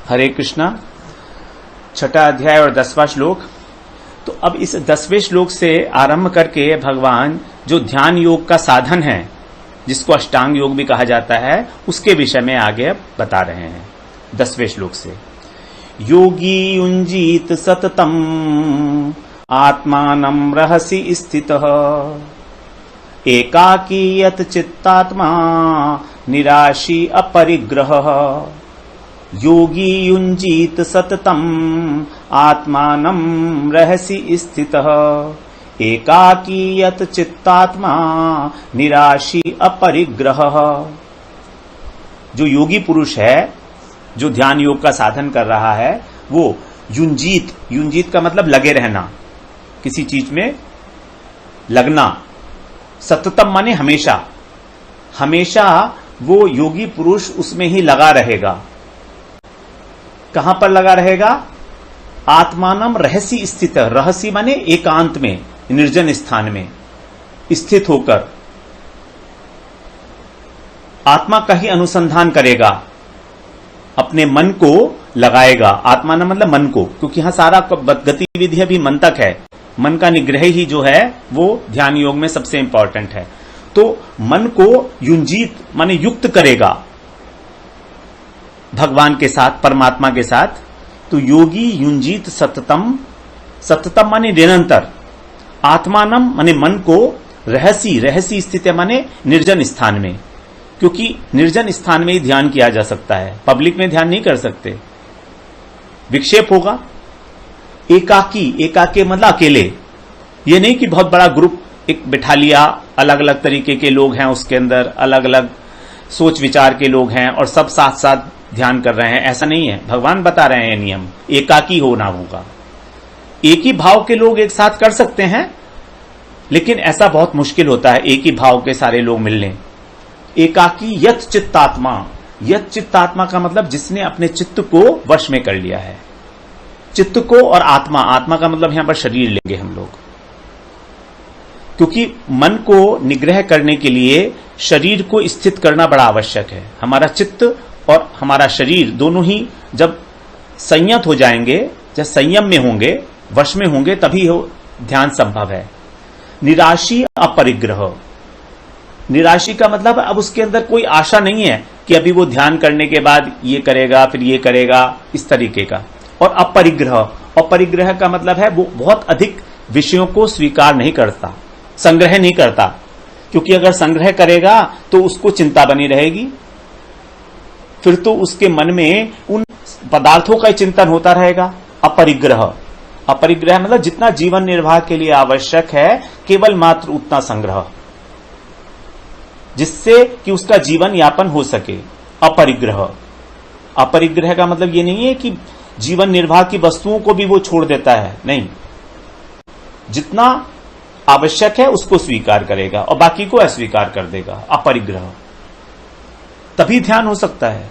हरे कृष्णा। छठा अध्याय और 10वां श्लोक। तो अब इस 10वें श्लोक से आरंभ करके भगवान जो ध्यान योग का साधन है, जिसको अष्टांग योग भी कहा जाता है, उसके विषय में आगे बता रहे हैं 10वें श्लोक से। योगी युंजीत सततम आत्मानं रहसि स्थितः एकाकी यत चित्तात्मा निराशी अपरिग्रहः। योगी युंजीत सततम आत्मानं रहसि स्थितः एकाकी यत चित्तात्मा निराशी अपरिग्रहः। जो योगी पुरुष है, जो ध्यान योग का साधन कर रहा है, वो युंजीत, युंजीत का मतलब लगे रहना, किसी चीज में लगना। सततम माने हमेशा, हमेशा वो योगी पुरुष उसमें ही लगा रहेगा। कहां पर लगा रहेगा? आत्मानम रहसी स्थित। रहसी माने एकांत में, निर्जन स्थान में स्थित होकर आत्मा का ही अनुसंधान करेगा, अपने मन को लगाएगा। आत्मा न मतलब मन को, क्योंकि यहां सारा गतिविधि भी मन तक है। मन का निग्रह ही जो है वो ध्यान योग में सबसे इंपॉर्टेंट है। तो मन को युंजीत माने युक्त करेगा भगवान के साथ, परमात्मा के साथ। तो योगी युंजीत सततम, सततम माने निरंतर, आत्मानम माने मन को, रहसी, रहसी स्थित माने निर्जन स्थान में, क्योंकि निर्जन स्थान में ही ध्यान किया जा सकता है, पब्लिक में ध्यान नहीं कर सकते, विक्षेप होगा। एकाकी, एकाकी मतलब अकेले। ये नहीं कि बहुत बड़ा ग्रुप एक बिठा लिया, अलग अलग तरीके के लोग हैं उसके अंदर, अलग अलग सोच विचार के लोग हैं और सब साथ साथ ध्यान कर रहे हैं, ऐसा नहीं है। भगवान बता रहे हैं नियम, एकाकी होना होगा। एक ही भाव के लोग एक साथ कर सकते हैं, लेकिन ऐसा बहुत मुश्किल होता है एक ही भाव के सारे लोग मिल लें। एकाकी यत चित्तात्मा, यत चित्तात्मा का मतलब जिसने अपने चित्त को वश में कर लिया है। चित्त को और आत्मा, आत्मा का मतलब यहां पर शरीर लेंगे हम लोग, क्योंकि मन को निग्रह करने के लिए शरीर को स्थित करना बड़ा आवश्यक है। हमारा चित्त और हमारा शरीर दोनों ही जब संयत हो जाएंगे, जब संयम में होंगे, वश में होंगे, तभी ध्यान संभव है। निराशी अपरिग्रह, निराशी का मतलब अब उसके अंदर कोई आशा नहीं है कि अभी वो ध्यान करने के बाद ये करेगा, फिर ये करेगा, इस तरीके का। और अपरिग्रह, अपरिग्रह का मतलब है वो बहुत अधिक विषयों को स्वीकार नहीं करता, संग्रह नहीं करता, क्योंकि अगर संग्रह करेगा तो उसको चिंता बनी रहेगी, फिर तो उसके मन में उन पदार्थों का चिंतन होता रहेगा। अपरिग्रह, अपरिग्रह मतलब जितना जीवन निर्वाह के लिए आवश्यक है केवल मात्र उतना संग्रह, जिससे कि उसका जीवन यापन हो सके। अपरिग्रह, अपरिग्रह का मतलब ये नहीं है कि जीवन निर्वाह की वस्तुओं को भी वो छोड़ देता है, नहीं, जितना आवश्यक है उसको स्वीकार करेगा और बाकी को अस्वीकार कर देगा। अपरिग्रह, तभी ध्यान हो सकता है,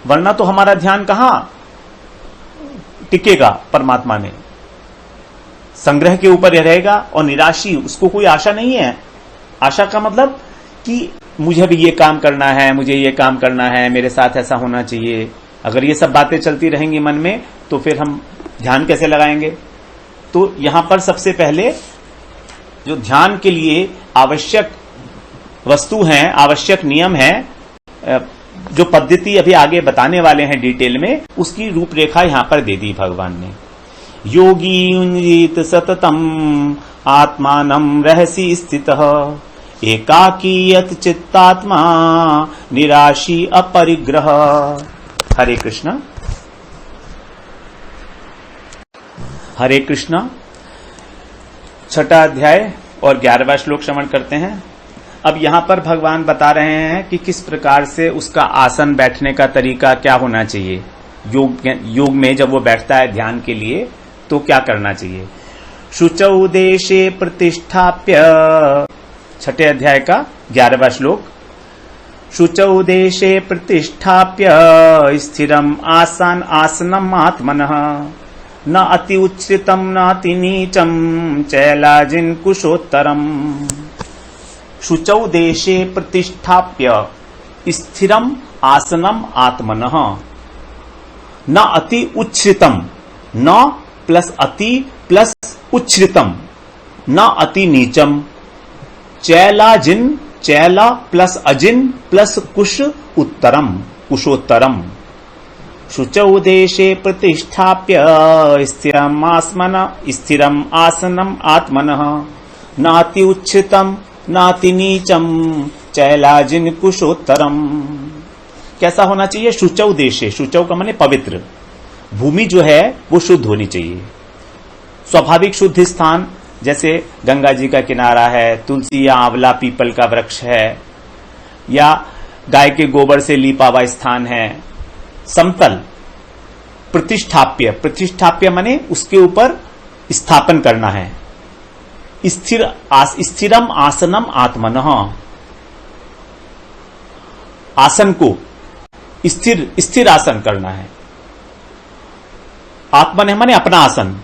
वरना तो हमारा ध्यान कहां टिकेगा परमात्मा में, संग्रह के ऊपर रहेगा। और निराशी, उसको कोई आशा नहीं है। आशा का मतलब कि मुझे भी ये काम करना है, मुझे ये काम करना है, मेरे साथ ऐसा होना चाहिए। अगर ये सब बातें चलती रहेंगी मन में तो फिर हम ध्यान कैसे लगाएंगे? तो यहां पर सबसे पहले जो ध्यान के लिए आवश्यक वस्तु हैं, आवश्यक नियम है, जो पद्धति अभी आगे बताने वाले हैं डिटेल में, उसकी रूपरेखा यहां पर दे दी भगवान ने। योगी युंजीत सततम आत्मानं रहसि स्थितः एकाकी यत चित्तात्मा निराशी अपरिग्रह। हरे कृष्णा। हरे कृष्णा। छठा अध्याय और 11वां श्लोक श्रवण करते हैं। अब यहां पर भगवान बता रहे हैं कि किस प्रकार से उसका आसन, बैठने का तरीका क्या होना चाहिए। योग में जब वो बैठता है ध्यान के लिए तो क्या करना चाहिए। शुचौ देशे प्रतिष्ठाप्य, छठे अध्याय का 11वां श्लोक। शुचौ देशे प्रतिष्ठाप्य स्थिरम आसनम आत्मनः न अति उच्चतम न अति नीचम चैलाजिन कुशोत्तरम। शुचौ देशे प्रतिष्ठाप्य स्थिरम आसनम आत्मनः न अति उच्छ्रितम, न प्लस अति प्लस उच्छ्रितम, न अति नीचम, चैला जिन, चैला प्लस अजिन प्लस कुश उत्तरम, कुशोत्तरम, शुचौ देशे प्रतिष्ठाप्य स्थिरम आसनम आत्मनः, नाति उच्छ्रितम नाति नीचम, चैलाजिन कुशोत्तरम। कैसा होना चाहिए? शुचौ देशे, शुचौ का माने पवित्र, भूमि जो है वो शुद्ध होनी चाहिए, स्वाभाविक शुद्ध स्थान, जैसे गंगा जी का किनारा है, तुलसी या आंवला पीपल का वृक्ष है, या गाय के गोबर से लीपा हुआ स्थान है, समतल। प्रतिष्ठाप्य, प्रतिष्ठाप्य माने उसके ऊपर स्थापन करना है। स्थिरम आसनम आत्मनः, आसन को स्थिर आसन करना है। आत्मन माने अपना आसन,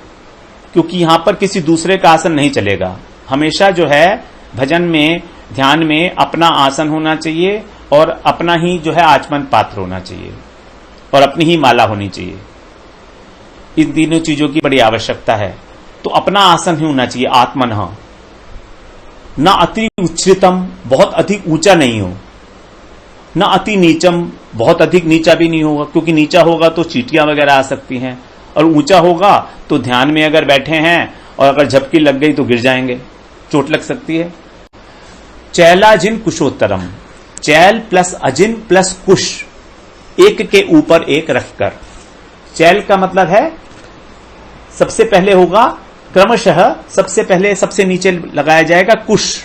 क्योंकि यहां पर किसी दूसरे का आसन नहीं चलेगा। हमेशा जो है भजन में, ध्यान में अपना आसन होना चाहिए और अपना ही जो है आचमन पात्र होना चाहिए और अपनी ही माला होनी चाहिए। इन तीनों चीजों की बड़ी आवश्यकता है। तो अपना आसन ही होना चाहिए आत्मनः। न अति उच्छ्रितम, बहुत अधिक ऊंचा नहीं हो, न अति नीचम, बहुत अधिक नीचा भी नहीं होगा, क्योंकि नीचा होगा तो चींटियां वगैरह आ सकती हैं, और ऊंचा होगा तो ध्यान में अगर बैठे हैं और अगर झपकी लग गई तो गिर जाएंगे, चोट लग सकती है। चैलाजिन कुशोत्तरम, चैल प्लस अजिन प्लस कुश, एक के ऊपर एक रखकर। चैल का मतलब है सबसे पहले होगा, क्रमशः सबसे पहले सबसे नीचे लगाया जाएगा कुश।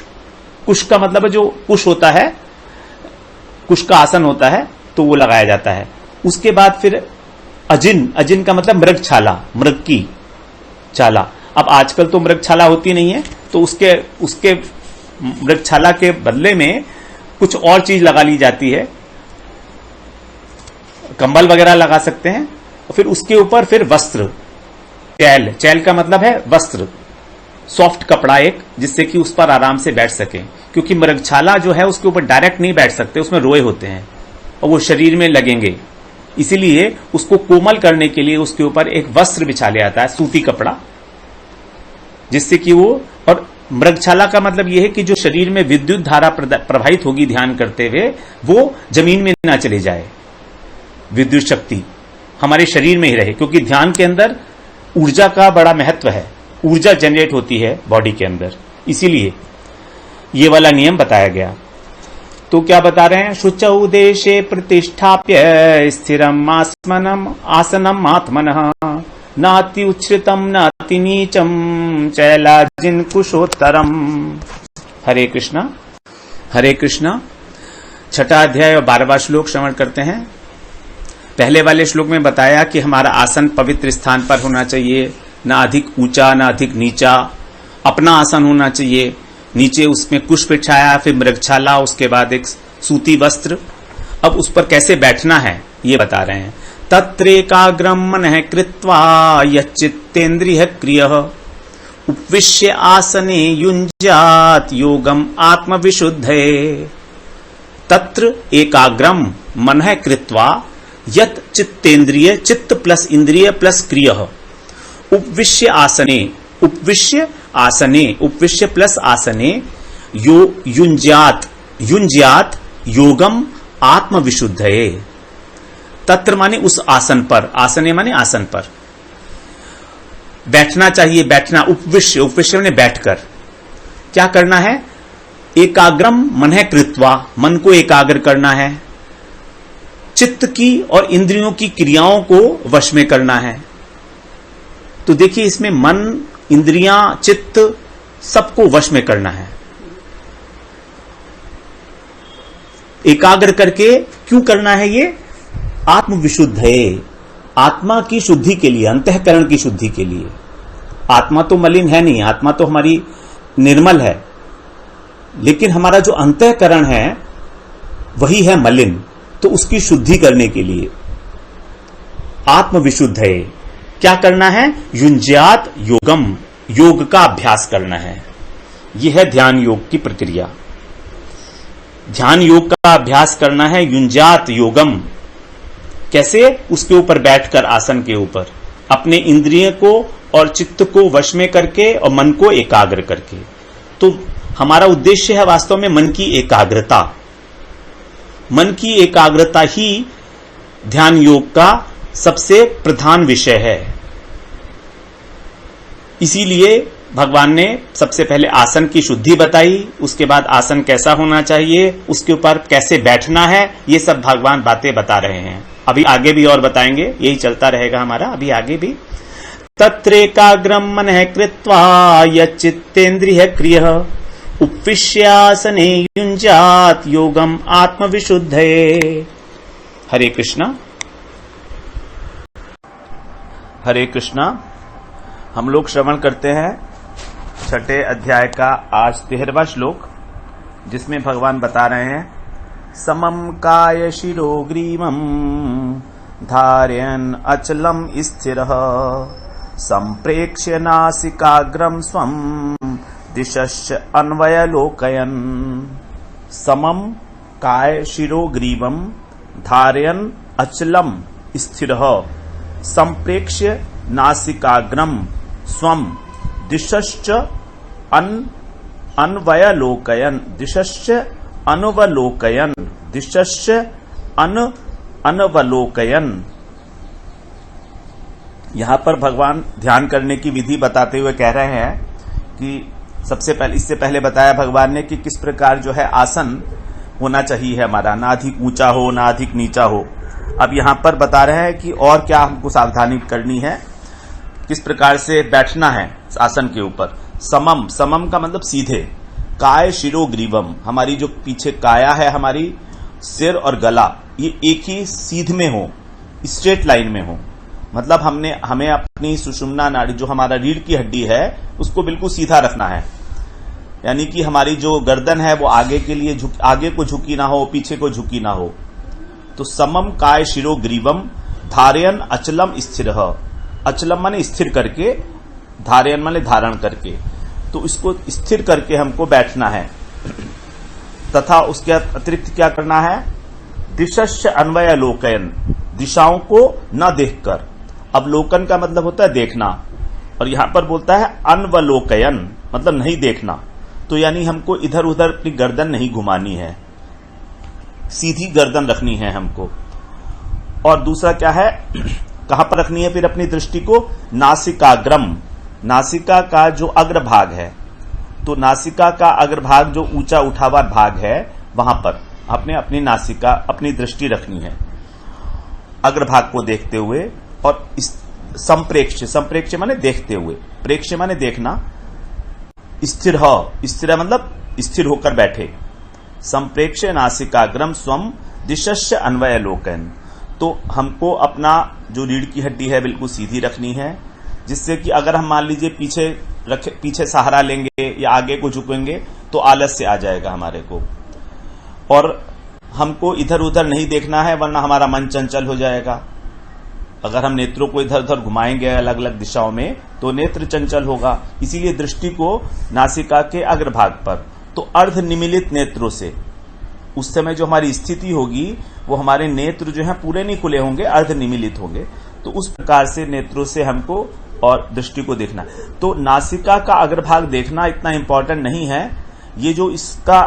कुश का मतलब है जो कुश होता है, कुश का आसन होता है तो वो लगाया जाता है। उसके बाद फिर अजिन, अजिन का मतलब मृगछाला, मृग की छाला। अब आजकल तो मृगछाला होती नहीं है, तो उसके मृगछाला के बदले में कुछ और चीज लगा ली जाती है, कंबल वगैरह लगा सकते हैं। और फिर उसके ऊपर फिर वस्त्र, चैल, चैल का मतलब है वस्त्र, सॉफ्ट कपड़ा एक, जिससे कि उस पर आराम से बैठ सके, क्योंकि मृगछाला जो है उसके ऊपर डायरेक्ट नहीं बैठ सकते, उसमें रोए होते हैं और वो शरीर में लगेंगे। इसीलिए उसको कोमल करने के लिए उसके ऊपर एक वस्त्र बिछा लिया जाता है, सूती कपड़ा, जिससे कि वो, और मृगछाला का मतलब यह है कि जो शरीर में विद्युत धारा प्रवाहित होगी ध्यान करते हुए, वो जमीन में ना चली जाए, विद्युत शक्ति हमारे शरीर में ही रहे, क्योंकि ध्यान के अंदर ऊर्जा का बड़ा महत्व है, ऊर्जा जनरेट होती है बॉडी के अंदर, इसीलिए ये वाला नियम बताया गया। तो क्या बता रहे हैं? शुचौ देशे प्रतिष्ठाप्य स्थिरम आसनम आत्मनः, नाति उच्छ्रितम नाति नीचम, चैलाजिन कुशोत्तरम। हरे कृष्णा, हरे कृष्णा। छठा अध्याय और 12वां श्लोक श्रवण करते हैं। पहले वाले श्लोक में बताया कि हमारा आसन पवित्र स्थान पर होना चाहिए, ना अधिक ऊंचा ना अधिक नीचा, अपना आसन होना चाहिए, नीचे उसमें कुश बिछाया, फिर मृगछाला, उसके बाद एक सूती वस्त्र। अब उस पर कैसे बैठना है ये बता रहे हैं। तत्रेकाग्रम मनः कृत्वा यच्चित्तेन्द्रियः क्रियः, उपविश्य आसने युञ्जात योगम आत्मविशुद्धये। तत्र एकाग्रम मनः कृत्वा यत् चित्तेन्द्रिय, चित्त प्लस इंद्रिय प्लस क्रियः, उपविश्य आसने, उपविश्य आसने, उपविश्य प्लस आसने, युञ्जात, युञ्ज्यात योगम आत्मविशुद्धये। तत्र माने उस आसन पर, आसने माने आसन पर बैठना चाहिए, बैठना। उपविश्य, उपविश्य माने बैठकर। क्या करना है? एकाग्रम मनः कृत्वा, मन को एकाग्र करना है, चित्त की और इंद्रियों की क्रियाओं को वश में करना है। तो देखिए इसमें मन, इंद्रियां, चित्त सबको वश में करना है, एकाग्र करके। क्यों करना है ये? आत्मविशुद्ध है, आत्मा की शुद्धि के लिए, अंतःकरण की शुद्धि के लिए। आत्मा तो मलिन है नहीं, आत्मा तो हमारी निर्मल है, लेकिन हमारा जो अंतःकरण है वही है मलिन, तो उसकी शुद्धि करने के लिए आत्मविशुद्ध है। क्या करना है? युञ्ज्यात योगम, योग का अभ्यास करना है। यह है ध्यान योग की प्रक्रिया। ध्यान योग का अभ्यास करना है, युञ्ज्यात योगम। कैसे? उसके ऊपर बैठकर, आसन के ऊपर अपने इंद्रिय को और चित्त को वश में करके और मन को एकाग्र करके। तो हमारा उद्देश्य है वास्तव में मन की एकाग्रता। मन की एकाग्रता ही ध्यान योग का सबसे प्रधान विषय है। इसीलिए भगवान ने सबसे पहले आसन की शुद्धि बताई, उसके बाद आसन कैसा होना चाहिए, उसके ऊपर कैसे बैठना है, ये सब भगवान बातें बता रहे हैं। अभी आगे भी और बताएंगे, यही चलता रहेगा हमारा अभी आगे भी। तत्रेकाग्रम मनः कृत्वा यच्चित्तेन्द्रिय क्रियः उपविश्यासने युञ्जात योगम आत्मविशुद्धये। हरे कृष्णा। हरे कृष्णा। हम लोग श्रवण करते हैं छठे अध्याय का आज 13वां श्लोक, जिसमें भगवान बता रहे हैं समम काय शिरो ग्रीवम धारयन् अचलम स्थिरः संप्रेक्ष्य नासिकाग्रम स्वम दिशश्च अन्वयलोकयन्। समम काय शिरो ग्रीवम धारयन् अचलम स्थिरः संप्रेक्ष्य नासिकाग्रम स्वम दिशश्च अन्वयलोकयन्। दिशश्च अनुवलोकयन्। दिशश्च अनवलोकयन्। यहां पर भगवान ध्यान करने की विधि बताते हुए कह रहे हैं कि सबसे पहले, इससे पहले बताया भगवान ने कि किस प्रकार जो है आसन होना चाहिए हमारा, ना अधिक ऊंचा हो ना अधिक नीचा हो। अब यहां पर बता रहे हैं कि और क्या हमको सावधानी करनी है, किस प्रकार से बैठना है आसन के ऊपर। समम, समम का मतलब सीधे। काय शिरो ग्रीवम, हमारी जो पीछे काया है, हमारी सिर और गला, ये एक ही सीध में हो, स्ट्रेट लाइन में हो। मतलब हमें अपनी सुषुम्ना नाड़ी, जो हमारा रीढ़ की हड्डी है, उसको बिल्कुल सीधा रखना है। यानी कि हमारी जो गर्दन है वो आगे के लिए आगे को झुकी ना हो, पीछे को झुकी ना हो। तो समम काय शिरो ग्रीवम धारयन् अचलम स्थिरः। अचलम माने स्थिर करके, धारयन् माने धारण करके। तो इसको स्थिर करके हमको बैठना है। तथा उसके अतिरिक्त क्या करना है? दिशश्च अन्वयलोकयन्, दिशाओं को न देखकर। अवलोकन का मतलब होता है देखना, और यहां पर बोलता है अन्वलोकयन्, मतलब नहीं देखना। तो यानी हमको इधर उधर अपनी गर्दन नहीं घुमानी है, सीधी गर्दन रखनी है हमको। और दूसरा क्या है, कहां पर रखनी है फिर अपनी दृष्टि को? नासिकाग्रम, नासिका का जो अग्रभाग है, तो नासिका का अग्रभाग जो ऊंचा उठा हुआ भाग है, वहां पर आपने अपनी नासिका, अपनी दृष्टि रखनी है अग्रभाग को देखते हुए। और संप्रेक्ष्य, संप्रेक्ष्य माने देखते हुए, प्रेक्ष्य माने देखना। स्थिर, स्थिर मतलब स्थिर होकर बैठे। संप्रेक्ष्य नासिकाग्रम स्वम दिशश्च अन्वयलोकयन्। तो हमको अपना जो रीढ़ की हड्डी है बिल्कुल सीधी रखनी है, जिससे कि अगर हम मान लीजिए पीछे सहारा लेंगे या आगे को झुकेंगे तो आलस्य आ जाएगा हमारे को। और हमको इधर उधर नहीं देखना है, वरना हमारा मन चंचल हो जाएगा। अगर हम नेत्रों को इधर उधर घुमाएंगे अलग अलग दिशाओं में तो नेत्र चंचल होगा। इसीलिए दृष्टि को नासिका के अग्रभाग पर, तो अर्ध निमीलित नेत्रों से उस समय जो हमारी स्थिति होगी, वो हमारे नेत्र जो है पूरे नहीं खुले होंगे, अर्ध निमीलित होंगे। तो उस प्रकार से नेत्रों से हमको और दृष्टि को देखना। तो नासिका का अग्रभाग देखना इतना इंपॉर्टेंट नहीं है। ये जो इसका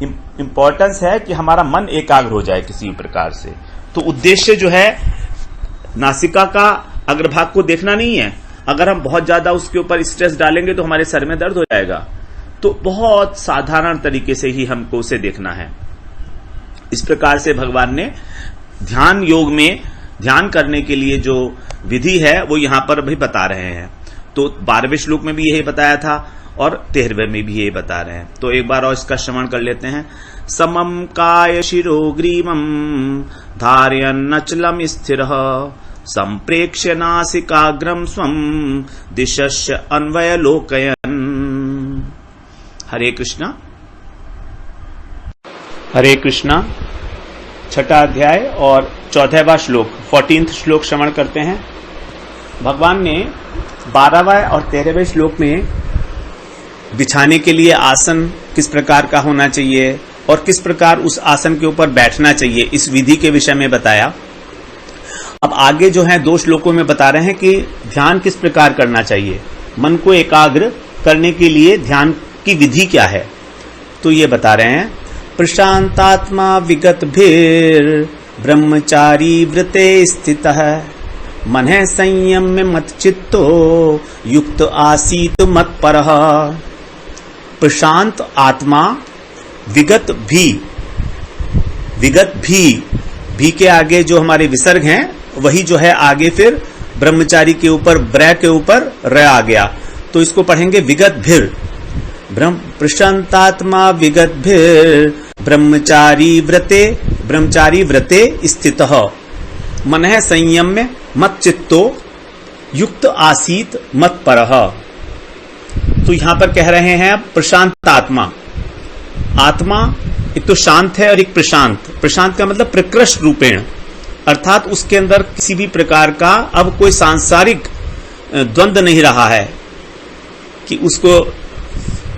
इंपॉर्टेंस है कि हमारा मन एकाग्र हो जाए किसी प्रकार से। तो उद्देश्य जो है नासिका का अग्रभाग को देखना नहीं है। अगर हम बहुत ज्यादा उसके ऊपर स्ट्रेस डालेंगे तो हमारे सर में दर्द हो जाएगा। तो बहुत साधारण तरीके से ही हमको उसे देखना है। इस प्रकार से भगवान ने ध्यान योग में ध्यान करने के लिए जो विधि है वो यहां पर भी बता रहे हैं। तो 12वें श्लोक में भी यही बताया था और 13वें में भी यही बता रहे हैं। तो एक बार और इसका श्रवण कर लेते हैं। समम काय शिरो ग्रीवम धारयन् अचलम स्थिरः संप्रेक्ष्य नासिकाग्रम स्वम दिशश्च अन्वयलोकयन्। हरे कृष्णा। हरे कृष्णा। छठा अध्याय और 14वां श्लोक, 14th श्लोक श्रवण करते हैं। भगवान ने 12वां और 13वें श्लोक में बिछाने के लिए आसन किस प्रकार का होना चाहिए और किस प्रकार उस आसन के ऊपर बैठना चाहिए, इस विधि के विषय में बताया। अब आगे जो है 2 श्लोकों में बता रहे हैं कि ध्यान किस प्रकार करना चाहिए, मन को एकाग्र करने के लिए ध्यान की विधि क्या है। तो ये बता रहे हैं, प्रशांतात्मा विगत भीर ब्रह्मचारी व्रते स्थितः मनः संयम्य मत चित्तो युक्त आसीत मत परः। प्रशांत आत्मा विगत भी के आगे जो हमारे विसर्ग हैं वही जो है आगे फिर ब्रह्मचारी के ऊपर ब्रह के ऊपर र आ गया, तो इसको पढ़ेंगे विगत भीर। प्रशांतात्मा विगत भीर ब्रह्मचारी व्रते स्थितः मनः संयम्य मत चित्तो युक्त आसीत मत परः। तो यहां पर कह रहे हैं प्रशांत आत्मा एक तो शांत है और एक प्रशांत का मतलब प्रकृष्ट रूपेण, अर्थात उसके अंदर किसी भी प्रकार का अब कोई सांसारिक द्वंद्व नहीं रहा है कि उसको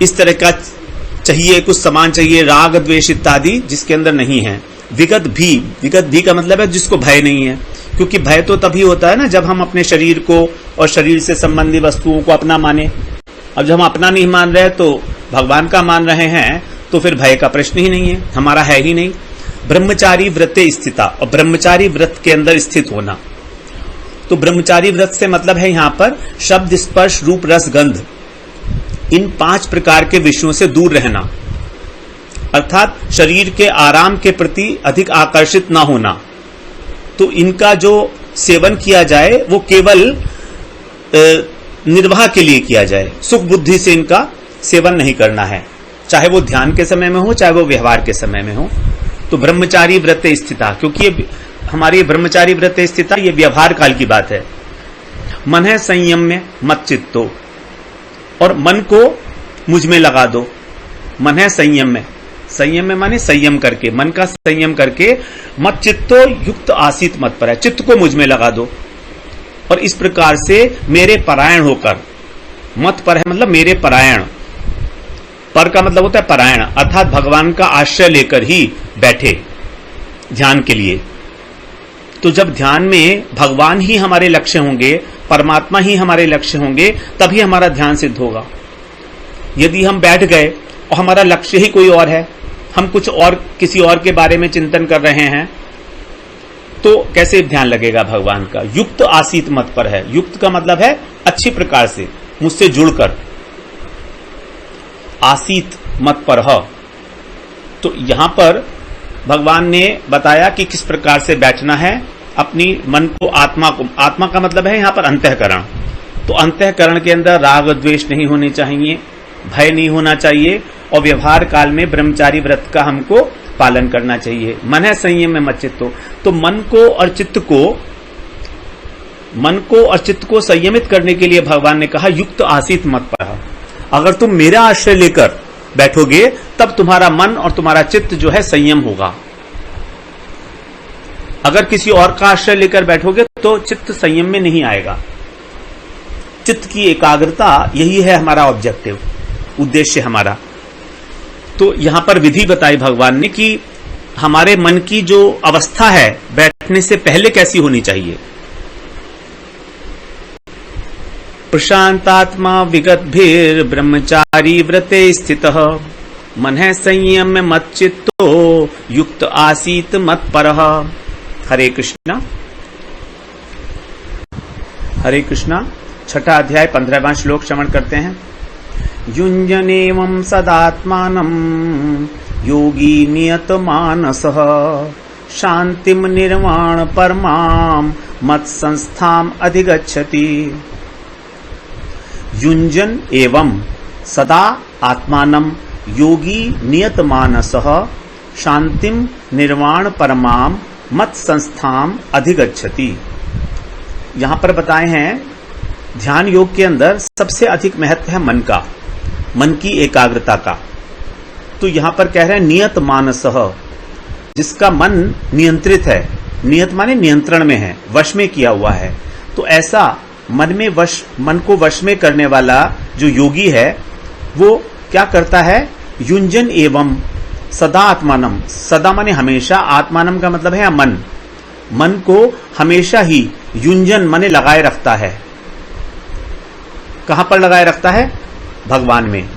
इस तरह का चाहिए, कुछ समान चाहिए, राग द्वेष इत्यादि जिसके अंदर नहीं है। विगत भी का मतलब है जिसको भय नहीं है, क्योंकि भय तो तभी होता है ना जब हम अपने शरीर को और शरीर से संबंधी वस्तुओं को अपना माने। अब जब हम अपना नहीं मान रहे तो भगवान का मान रहे हैं, तो फिर भय का प्रश्न ही नहीं है, हमारा है ही नहीं। ब्रह्मचारी व्रते स्थिता, और ब्रह्मचारी व्रत के अंदर स्थित होना। तो ब्रह्मचारी व्रत से मतलब है यहां पर शब्द स्पर्श रूप रस गंध, इन 5 प्रकार के विषयों से दूर रहना, अर्थात शरीर के आराम के प्रति अधिक आकर्षित ना होना। तो इनका जो सेवन किया जाए वो केवल निर्वाह के लिए किया जाए, सुख बुद्धि से इनका सेवन नहीं करना है, चाहे वो ध्यान के समय में हो चाहे वो व्यवहार के समय में हो। तो ब्रह्मचारी व्रत स्थिता, क्योंकि ये हमारी ब्रह्मचारी व्रत स्थिता ये व्यवहार काल की बात है। मन है संयम्य मत चित्तो, और मन को मुझ में लगा दो। मन है संयम में माने संयम करके, मन का संयम करके, मत चित्तो युक्त आसीत मत पर है, चित्त को मुझ में लगा दो और इस प्रकार से मेरे परायण होकर, मत पर है मतलब मेरे परायण, पर का मतलब होता है परायण, अर्थात भगवान का आश्रय लेकर ही बैठे ध्यान के लिए। तो जब ध्यान में भगवान ही हमारे लक्ष्य होंगे, परमात्मा ही हमारे लक्ष्य होंगे, तभी हमारा ध्यान सिद्ध होगा। यदि हम बैठ गए और हमारा लक्ष्य ही कोई और है, हम कुछ और किसी और के बारे में चिंतन कर रहे हैं, तो कैसे ध्यान लगेगा भगवान का। युक्त आसीत मत पर है, युक्त का मतलब है अच्छी प्रकार से मुझसे जुड़कर, आसीत मत पर है। तो यहां पर भगवान ने बताया कि किस प्रकार से बैठना है अपनी मन को, आत्मा का मतलब है यहां पर अंतःकरण। तो अंतःकरण के अंदर राग द्वेष नहीं होने चाहिए, भय नहीं होना चाहिए, और व्यवहार काल में ब्रह्मचारी व्रत का हमको पालन करना चाहिए। मन है संयम में मत चित्तो, तो मन को और चित्त को संयमित करने के लिए भगवान ने कहा युक्त आसीत मत पर। अगर तुम मेरा आश्रय लेकर बैठोगे तब तुम्हारा मन और तुम्हारा चित्त जो है संयम होगा। अगर किसी और का आश्रय लेकर बैठोगे तो चित्त संयम में नहीं आएगा। चित्त की एकाग्रता यही है हमारा ऑब्जेक्टिव, उद्देश्य हमारा। तो यहां पर विधि बताई भगवान ने कि हमारे मन की जो अवस्था है बैठने से पहले कैसी होनी चाहिए। प्रशांतात्मा विगत भीर ब्रह्मचारी व्रते स्थितः मनः संयम्य मत चित्तो युक्त आसीत मत परः। हरे कृष्णा। हरे कृष्णा। 6ठा अध्याय 15वां श्लोक श्रवण करते हैं। युञ्जनेवं सदात्मानं योगी नियत मानसः शांतिम निर्वाण परमाम मत संस्थाम अधिगच्छति। युञ्जन एवं सदा आत्मानं योगी नियत मानसः शांतिम निर्वाण परमाम मत संस्थाम अधिगच्छति। यहां पर बताए हैं ध्यान योग के अंदर सबसे अधिक महत्व है मन का, मन की एकाग्रता का। तो यहां पर कह रहे हैं नियत मानसः, जिसका मन नियंत्रित है, नियत माने नियंत्रण में है, वश में किया हुआ है। तो ऐसा मन को वश में करने वाला जो योगी है वो क्या करता है। युंजन एवं सदा आत्मानम, सदा माने हमेशा, आत्मानम का मतलब है मन, मन को हमेशा ही युंजन माने लगाए रखता है। कहां पर लगाए रखता है? भगवान में।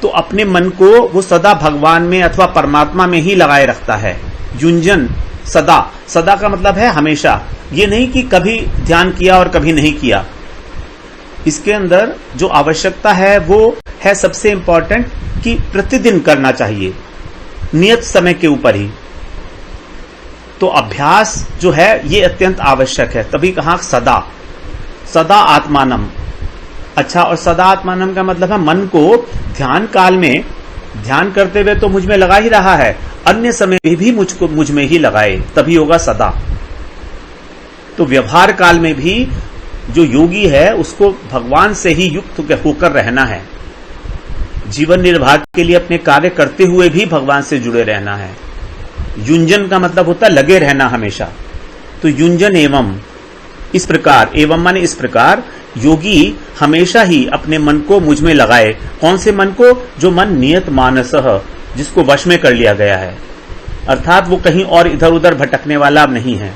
तो अपने मन को वो सदा भगवान में अथवा परमात्मा में ही लगाए रखता है। युंजन सदा, सदा का मतलब है हमेशा। ये नहीं कि कभी ध्यान किया और कभी नहीं किया। इसके अंदर जो आवश्यकता है वो है सबसे इंपॉर्टेंट कि प्रतिदिन करना चाहिए, नियत समय के ऊपर ही। तो अभ्यास जो है ये अत्यंत आवश्यक है। तभी कहा सदा, सदा आत्मानम। अच्छा, और सदा आत्मानम का मतलब है मन को ध्यान काल में ध्यान करते हुए तो मुझ में लगा ही रहा है, अन्य समय भी मुझ में ही लगाए, तभी होगा सदा। तो व्यवहार काल में भी जो योगी है उसको भगवान से ही युक्त होकर रहना है। जीवन निर्वाह के लिए अपने कार्य करते हुए भी भगवान से जुड़े रहना है। युंजन का मतलब होता है लगे रहना हमेशा। तो युंजन एवं, इस प्रकार, एवं माने इस प्रकार, योगी हमेशा ही अपने मन को मुझ में लगाए। कौन से मन को? जो मन नियत मानसः, जिसको वश में कर लिया गया है, अर्थात वो कहीं और इधर उधर भटकने वाला अब नहीं है।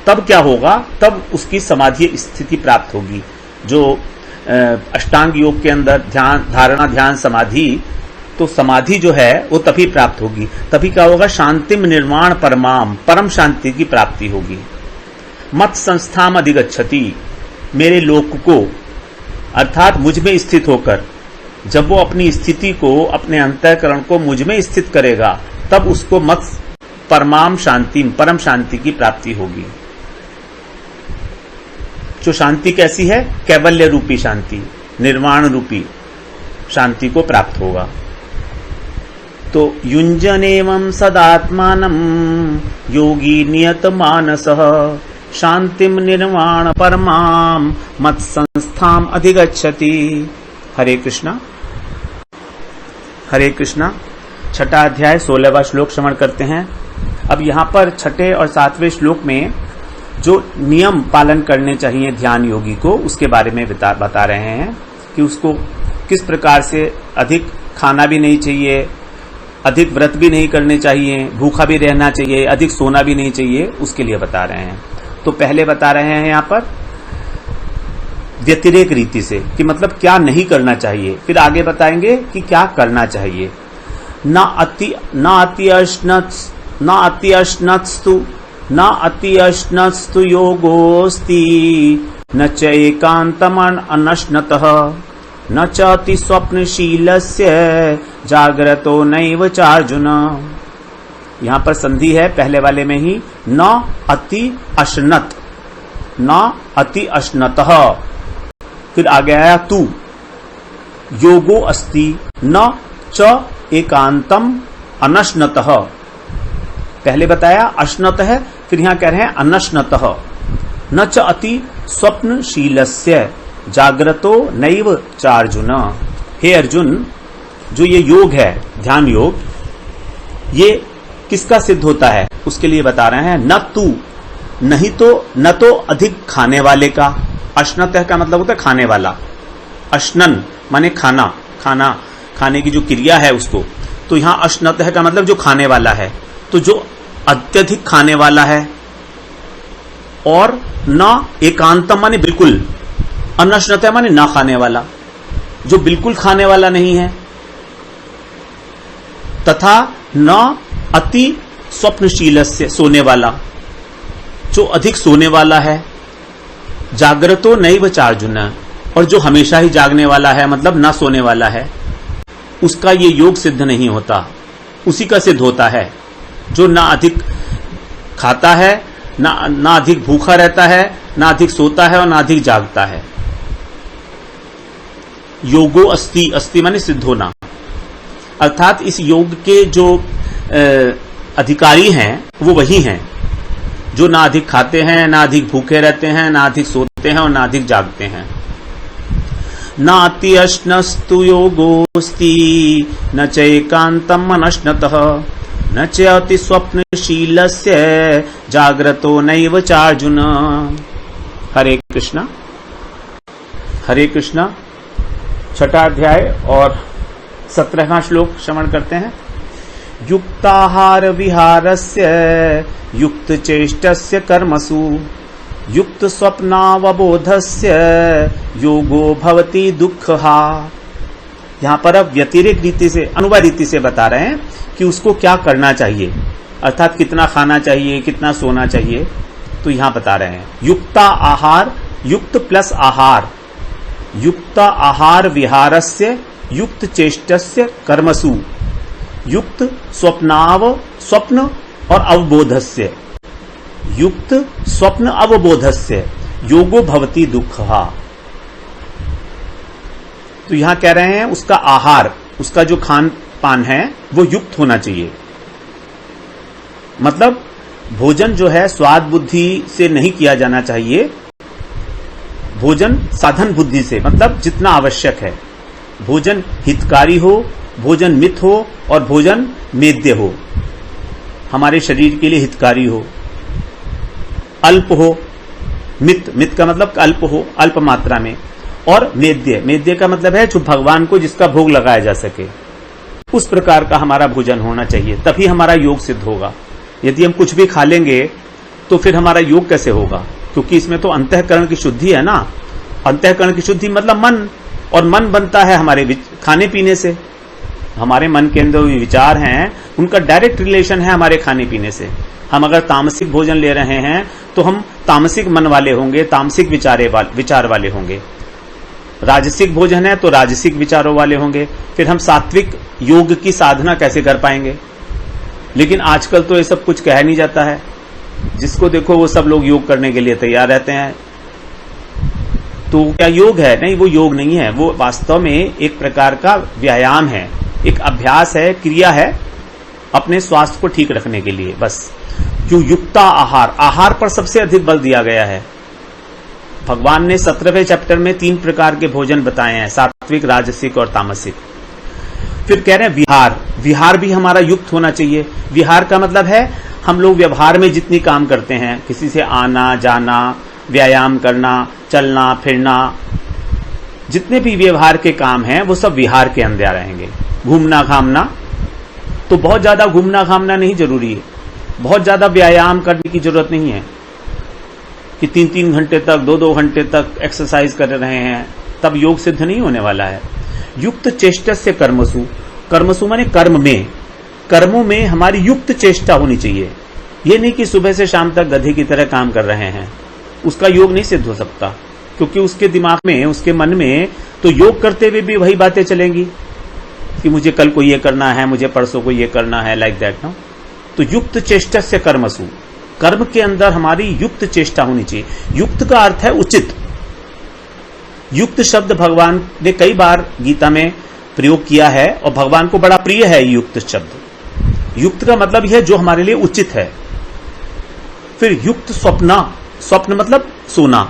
तब क्या होगा? तब उसकी समाधि स्थिति प्राप्त होगी। जो अष्टांग योग के अंदर ध्यान, धारणा, ध्यान, समाधि, तो समाधि जो है वो तभी प्राप्त होगी। तभी क्या होगा? शांतिम निर्वाण परमाम, परम शांति की प्राप्ति होगी। मत संस्थाम अधिगच्छति, मेरे लोक को, अर्थात मुझ में स्थित होकर, जब वो अपनी स्थिति को, अपने अंतःकरण को मुझ में स्थित करेगा, तब उसको मत परमाम शांतिम, परम शांति की प्राप्ति होगी। जो शांति कैसी है? कैवल्य रूपी शांति, निर्वाण रूपी शांति को प्राप्त होगा। तो युंजन एवं सदात्मानम योगी नियत मानसः शांतिम निर्वाण परमाम मत संस्थाम अधिगच्छति। हरे कृष्णा, हरे कृष्णा। छठा अध्याय 16वां श्लोक श्रवण करते हैं। अब यहां पर छठे और 7वें श्लोक में जो नियम पालन करने चाहिए ध्यान योगी को, उसके बारे में बता रहे हैं कि उसको किस प्रकार से अधिक खाना भी नहीं चाहिए, अधिक व्रत भी नहीं करने चाहिए, भूखा भी रहना चाहिए, अधिक सोना भी नहीं चाहिए, उसके लिए बता रहे हैं। तो पहले बता रहे हैं यहां पर व्यतिरेक रीति से, कि मतलब क्या नहीं करना चाहिए, फिर आगे बताएंगे कि क्या करना चाहिए। न अति अश्नत्स्तु योगोस्ति न च एकांतमन अनश्नतः न च अति स्वप्नशीलस्य जागृतो नैव चार्जुन। यहां पर संधि है पहले वाले में ही, न अति अश्नत, न अति अश्नतः, फिर आगे आया तू, योगो अस्ति न च एकांतम अनश्नतः। पहले बताया अश्नत है, फिर यहां कह रहे हैं अनश्नतः। न च अति स्वप्नशीलस्य जागृतो नैव चार्जुन। हे अर्जुन, जो ये योग है, ध्यान योग, ये किसका सिद्ध होता है उसके लिए बता रहे हैं। न तू, नहीं तो, न तो अधिक खाने वाले का, अश्नत का मतलब होता है खाने वाला, अश्नन माने खाना, खाना खाने की जो क्रिया है उसको, तो यहां अश्नत का मतलब जो खाने वाला है, तो जो अत्यधिक खाने वाला है, और न एकांतम माने बिल्कुल, अनश्नत माने ना खाने वाला, जो बिल्कुल खाने वाला नहीं है, तथा न अति स्वप्नशील से सोने वाला, जो अधिक सोने वाला है, जागृतो नैव चार्जुन, और जो हमेशा ही जागने वाला है, मतलब ना सोने वाला है, उसका ये योग सिद्ध नहीं होता। उसी का सिद्ध होता है जो ना अधिक खाता है, ना अधिक भूखा रहता है, ना अधिक सोता है और ना अधिक जागता है। योगो अस्ति, अस्ति माने सिद्ध होना, अर्थात इस योग के जो अधिकारी हैं वो वही हैं जो ना अधिक खाते हैं, ना अधिक भूखे रहते हैं, ना अधिक सोते हैं और ना अधिक जागते हैं। नाति अश्नस्तु योगोस्ति न च एकांतम अनश्नतः न च अति स्वप्नशीलस्य जागृतो नैव चार्जुन। हरे कृष्णा, हरे कृष्णा। छठा अध्याय और 17वां श्लोक श्रवण करते हैं। युक्ताहार विहारस्य युक्त चेष्टस्य कर्मसु युक्त स्वप्नावबोधस्य योगो भवति दुःखहा। यहां पर अब व्यतिरेक रीति से, अनुवाद रीति से बता रहे हैं कि उसको क्या करना चाहिए, अर्थात कितना खाना चाहिए, कितना सोना चाहिए। तो यहां बता रहे हैं युक्ता आहार, युक्त प्लस आहार, युक्त आहार विहारस्य युक्त चेष्टस्य कर्मसु युक्त स्वप्न और अवबोधस्य, युक्त स्वप्न अवबोधस्य योगो भवति दुःखहा। तो यहां कह रहे हैं उसका आहार, उसका जो खान पान है वो युक्त होना चाहिए। मतलब भोजन जो है स्वाद बुद्धि से नहीं किया जाना चाहिए, भोजन साधन बुद्धि से, मतलब जितना आवश्यक है। भोजन हितकारी हो, भोजन मित हो और भोजन मेद्य हो, हमारे शरीर के लिए हितकारी हो। अल्प हो, मित का मतलब अल्प हो, अल्प मात्रा में, और मेद्य का मतलब है जो भगवान को जिसका भोग लगाया जा सके, उस प्रकार का हमारा भोजन होना चाहिए, तभी हमारा योग सिद्ध होगा। यदि हम कुछ भी खा लेंगे तो फिर हमारा योग कैसे होगा, क्योंकि इसमें तो अंतःकरण की शुद्धि है ना। अंतःकरण की शुद्धि मतलब मन, और मन बनता है हमारे खाने पीने से। हमारे मन के अंदर जो विचार हैं उनका डायरेक्ट रिलेशन है हमारे खाने पीने से। हम अगर तामसिक भोजन ले रहे हैं तो हम तामसिक मन वाले होंगे, तामसिक विचार वाले होंगे। राजसिक भोजन है तो राजसिक विचारों वाले होंगे। फिर हम सात्विक योग की साधना कैसे कर पाएंगे। लेकिन आजकल तो ये सब कुछ कहा नहीं जाता है, जिसको देखो वो सब लोग योग करने के लिए तैयार रहते हैं। तो क्या योग है? नहीं, वो योग नहीं है, वो वास्तव में एक प्रकार का व्यायाम है, एक अभ्यास है, क्रिया है अपने स्वास्थ्य को ठीक रखने के लिए, बस। क्यों? युक्ता आहार, आहार पर सबसे अधिक बल दिया गया है। भगवान ने 17वें चैप्टर में 3 प्रकार के भोजन बताए हैं, सात्विक, राजसिक और तामसिक। फिर कह रहे हैं विहार, विहार भी हमारा युक्त होना चाहिए। विहार का मतलब है हम लोग व्यवहार में जितनी काम करते हैं, किसी से आना जाना, व्यायाम करना, चलना फिरना, जितने भी व्यवहार के काम हैं वो सब विहार के अंदर रहेंगे। घूमना घामना, तो बहुत ज्यादा घूमना घामना नहीं जरूरी है, बहुत ज्यादा व्यायाम करने की जरूरत नहीं है कि 3-3 घंटे तक, 2-2 घंटे तक एक्सरसाइज कर रहे हैं, तब योग सिद्ध नहीं होने वाला है। युक्त चेष्टस्य कर्मसु, कर्मसु माने कर्म में, कर्मों में हमारी युक्त चेष्टा होनी चाहिए। ये नहीं कि सुबह से शाम तक गधे की तरह काम कर रहे हैं, उसका योग नहीं सिद्ध हो सकता, क्योंकि उसके दिमाग में, उसके मन में तो योग करते हुए भी वही बातें चलेंगी कि मुझे कल को ये करना है, मुझे परसों को ये करना है, लाइक दैट ना। तो युक्त चेष्टस्य कर्मसु, कर्म के अंदर हमारी युक्त चेष्टा होनी चाहिए। युक्त का अर्थ है उचित। युक्त शब्द भगवान ने कई बार गीता में प्रयोग किया है और भगवान को बड़ा प्रिय है युक्त शब्द। युक्त का मतलब यह है जो हमारे लिए उचित है। फिर युक्त स्वप्न, स्वप्न मतलब सोना,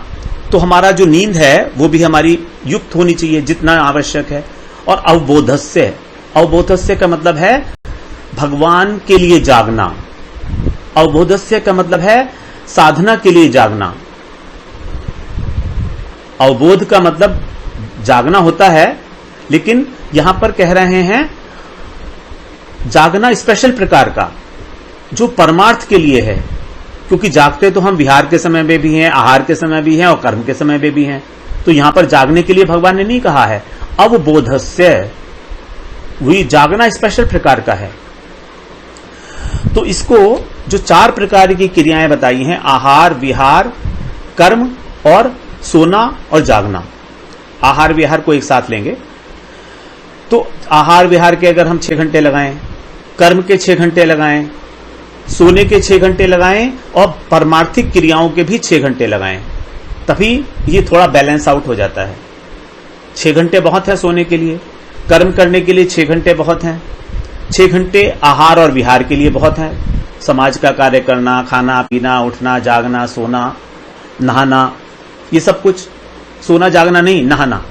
तो हमारा जो नींद है वो भी हमारी युक्त होनी चाहिए जितना आवश्यक है। और अवबोधस्य, अवबोधस्य का मतलब है भगवान के लिए जागना। अवबोधस्य का मतलब है साधना के लिए जागना। अवबोध का मतलब जागना होता है, लेकिन यहां पर कह रहे हैं जागना स्पेशल प्रकार का, जो परमार्थ के लिए है। क्योंकि जागते तो हम विहार के समय में भी हैं, आहार के समय भी हैं और कर्म के समय में भी हैं। तो यहां पर जागने के लिए भगवान ने नहीं कहा है। अवबोधस्य, वही जागना स्पेशल प्रकार का है। तो इसको जो 4 प्रकार की क्रियाएं बताई हैं, आहार, विहार, कर्म और सोना और जागना, आहार विहार को एक साथ लेंगे तो आहार विहार के अगर हम 6 घंटे लगाएं, कर्म के 6 घंटे लगाएं, सोने के 6 घंटे लगाएं और परमार्थिक क्रियाओं के भी 6 घंटे लगाएं, तभी ये थोड़ा बैलेंस आउट हो जाता है। 6 घंटे बहुत है सोने के लिए, कर्म करने के लिए 6 घंटे बहुत हैं, 6 घंटे आहार और विहार के लिए बहुत है। समाज का कार्य करना, खाना पीना, उठना जागना, सोना नहाना, ये सब कुछ, सोना जागना नहीं, नहाना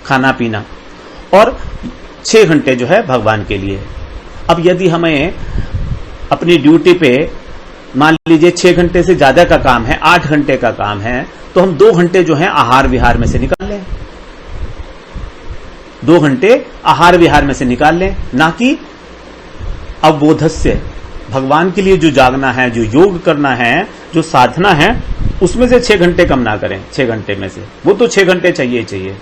खाना पीना, और 6 घंटे जो है भगवान के लिए। अब यदि हमें अपनी ड्यूटी पे मान लीजिए 6 घंटे से ज्यादा का काम है, 8 घंटे का काम है, तो हम 2 घंटे जो है आहार विहार में से निकाल लें, 2 घंटे आहार विहार में से निकाल लें, ना कि अवबोधस्य, भगवान के लिए जो जागना है, जो योग करना है, जो साधना है, उसमें से 6 घंटे कम ना करें। 6 घंटे में से वो तो 6 घंटे चाहिए चाहिए।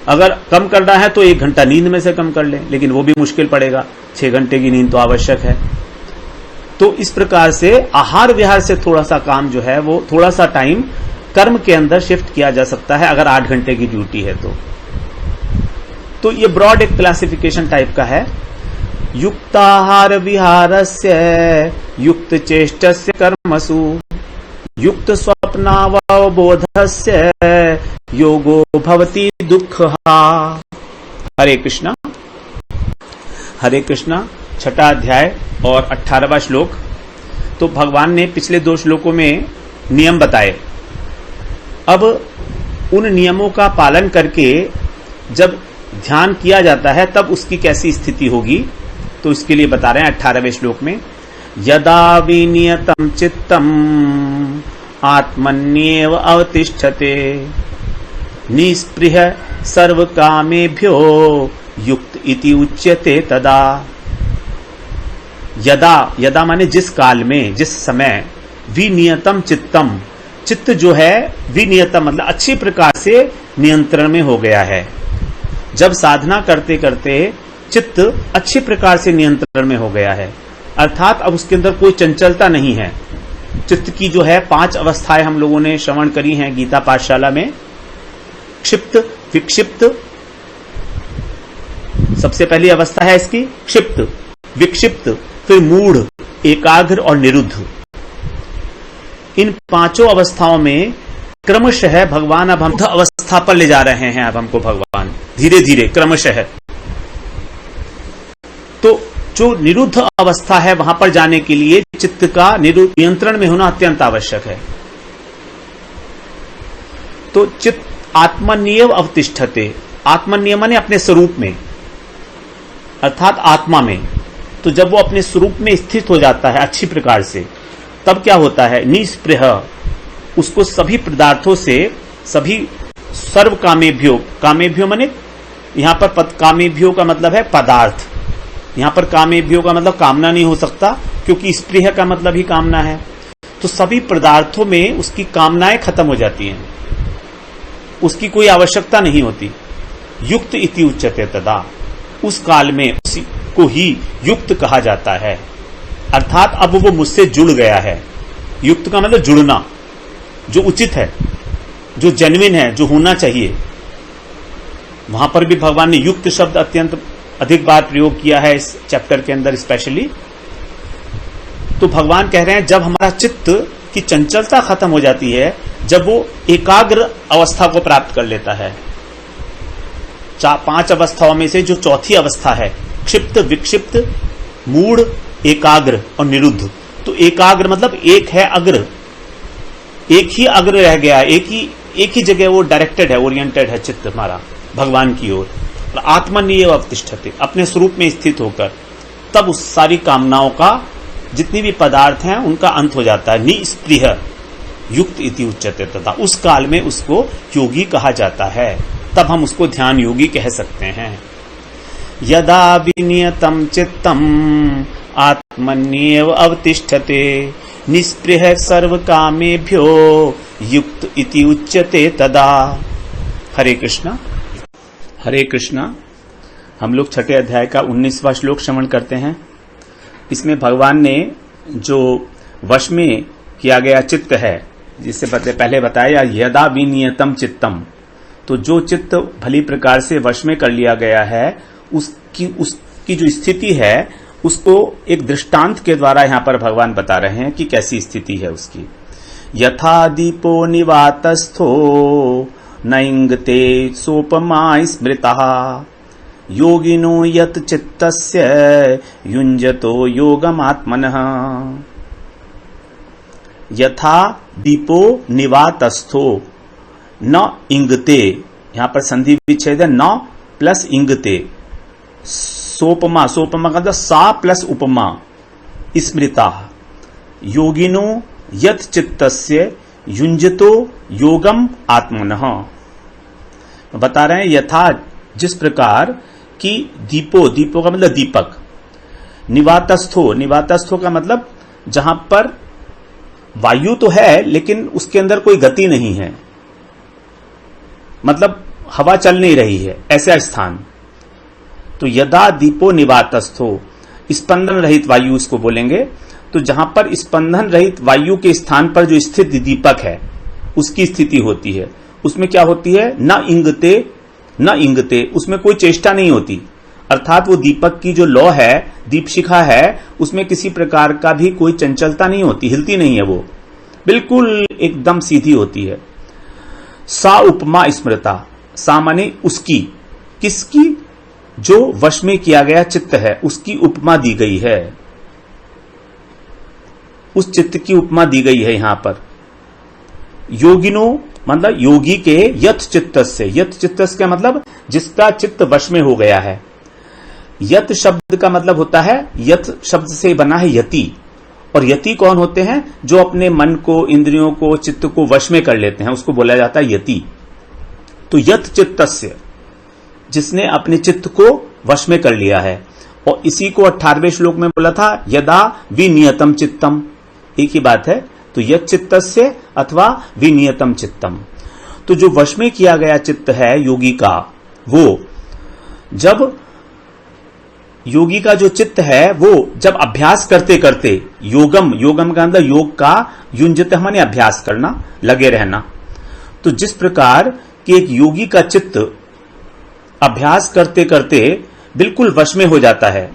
अगर कम करना है तो 1 घंटा नींद में से कम कर लें, लेकिन वो भी मुश्किल पड़ेगा। 6 घंटे की नींद तो आवश्यक है। तो इस प्रकार से आहार विहार से थोड़ा सा काम जो है वो थोड़ा सा टाइम कर्म के अंदर शिफ्ट किया जा सकता है, अगर 8 घंटे की ड्यूटी है तो ये ब्रॉड एक क्लासिफिकेशन टाइप का है। युक्ताहार विहारस्य युक्त चेष्टस्य कर्मसु युक्त स्वप्नावबोधस्य योगो भवति दुःखः। हरे कृष्णा। हरे कृष्णा। 6वां अध्याय और 18वां श्लोक। तो भगवान ने पिछले 2 श्लोकों में नियम बताए। अब उन नियमों का पालन करके जब ध्यान किया जाता है तब उसकी कैसी स्थिति होगी, तो इसके लिए बता रहे हैं 18वें श्लोक में, यदा विनियतम चित्तम आत्मन्येव अवतिष्ठते निस्पृह सर्व कामेभ्यो युक्त इति उच्यते तदा। यदा, यदा माने जिस काल में, जिस समय, विनियतम चित्तम, चित्त जो है विनियतम मतलब अच्छी प्रकार से नियंत्रण में हो गया है। जब साधना करते करते चित्त अच्छी प्रकार से नियंत्रण में हो गया है, अर्थात अब उसके अंदर कोई चंचलता नहीं है। चित्त की जो है 5 अवस्थाएं हम लोगों ने श्रवण करी हैं गीता पाठशाला में। क्षिप्त, विक्षिप्त, सबसे पहली अवस्था है इसकी क्षिप्त, विक्षिप्त, फिर मूढ़, एकाग्र और निरुद्ध। इन 5 अवस्थाओं में क्रमशः भगवान अब हम अवस्था पर ले जा रहे हैं। अब हमको भगवान धीरे धीरे क्रमशः, तो जो निरुद्ध अवस्था है वहां पर जाने के लिए चित्त का नियंत्रण में होना अत्यंत आवश्यक है। तो चित्त आत्मनियव अवतिष्ठते, आत्मनियम माने अपने स्वरूप में, अर्थात आत्मा में। तो जब वो अपने स्वरूप में स्थित हो जाता है अच्छी प्रकार से, तब क्या होता है, निस्पृह, उसको सभी पदार्थों से, सभी सर्व कामेभ्यो, कामेभ्यो माने यहां पर कामेभ्यो का मतलब है पदार्थ, यहां पर कामेभ्यो का मतलब कामना नहीं हो सकता, क्योंकि स्पृह का मतलब ही कामना है। तो सभी पदार्थों में उसकी कामनाएं खत्म हो जाती हैं, उसकी कोई आवश्यकता नहीं होती। युक्त इति उच्यते तदा, उस काल में उसी को ही युक्त कहा जाता है, अर्थात अब वो मुझसे जुड़ गया है। युक्त का मतलब जुड़ना, जो उचित है, जो जेन्युइन है, जो होना चाहिए। वहां पर भी भगवान ने युक्त शब्द अत्यंत अधिक बार प्रयोग किया है इस चैप्टर के अंदर स्पेशली। तो भगवान कह रहे हैं जब हमारा चित्त की चंचलता खत्म हो जाती है, जब वो एकाग्र अवस्था को प्राप्त कर लेता है, 5 अवस्थाओं में से जो चौथी अवस्था है, क्षिप्त, विक्षिप्त, मूढ़, एकाग्र और निरुद्ध। तो एकाग्र मतलब एक है अग्र, एक ही अग्र रह गया, एक ही जगह वो डायरेक्टेड है, ओरिएंटेड है चित्त हमारा भगवान की ओर। और आत्मनियव अवतिष्ठते, अपने स्वरूप में स्थित होकर, तब उस सारी कामनाओं का, जितनी भी पदार्थ हैं उनका अंत हो जाता है। निस्पृह युक्त इति उच्यते तथा, उस काल में उसको योगी कहा जाता है, तब हम उसको ध्यान योगी कह सकते हैं। यदा विनियतम चित्तम आत्मन्येव अवतिष्ठते निस्पृह सर्व कामेभ्यो युक्त इति उच्यते तदा। हरे कृष्णा। हरे कृष्णा। हम लोग 6ठे अध्याय का 19वां श्लोक श्रवण करते हैं। इसमें भगवान ने जो वश में किया गया चित्त है, जिससे पहले बताया यदा विनियतम चित्तम, तो जो चित्त भली प्रकार से वश में कर लिया गया है, उसकी जो स्थिति है उसको एक दृष्टांत के द्वारा यहां पर भगवान बता रहे हैं कि कैसी स्थिति है उसकी। यथा दीपो निवातस्थो नैंगते सोपमा स्मृतः योगिनो यत चित्तस्य युञ्जतो योगमात्मनः। यथा दीपो निवातस्थो न इंगते, यहां पर संधि विच्छेद है, न प्लस इंगते, सोपमा, सोपमा का मतलब सा प्लस उपमा, स्मृता योगिनो यत चित्तस्य युञ्जतो योगम आत्मनः। बता रहे हैं यथा, जिस प्रकार कि दीपो, दीपो का मतलब दीपक, निवातस्थो, निवातस्थो का मतलब जहां पर वायु तो है लेकिन उसके अंदर कोई गति नहीं है, मतलब हवा चल नहीं रही है, ऐसा स्थान। तो यदा दीपो निवातस्थो, स्पंदन रहित वायु इसको बोलेंगे। तो जहां पर स्पंदन रहित वायु के स्थान पर जो स्थित दीपक है उसकी स्थिति होती है, उसमें क्या होती है, न इंगते न इंगते, उसमें कोई चेष्टा नहीं होती। अर्थात वो दीपक की जो लौ है, दीपशिखा है, उसमें किसी प्रकार का भी कोई चंचलता नहीं होती, हिलती नहीं है, वो बिल्कुल एकदम सीधी होती है। सा उपमा स्मृता, सा माने उसकी, किसकी, जो वश में किया गया चित्त है उसकी उपमा दी गई है, उस चित्त की उपमा दी गई है यहां पर। योगिनो मतलब योगी के यथ चित्तस्य, यथ चित्तस्य का मतलब जिसका चित्त वश में हो गया है। यत शब्द का मतलब होता है, यथ शब्द से बना है यति, और यति कौन होते हैं, जो अपने मन को, इंद्रियों को, चित्त को वश में कर लेते हैं, उसको बोला जाता है यति। तो यत चित्तस्य, जिसने अपने चित्त को वश में कर लिया है। और इसी को 18वें श्लोक में बोला था, यदा विनियतम चित्तम, एक ही बात है। तो यत चित्तस्य अथवा विनियतम चित्तम, तो जो वश में किया गया चित्त है योगी का, वो जब योगी का जो चित्त है वो जब अभ्यास करते करते, योगम, योगम का अंदर योग का, युंजते माने अभ्यास करना, लगे रहना। तो जिस प्रकार कि एक योगी का चित्त अभ्यास करते करते बिल्कुल वश में हो जाता है,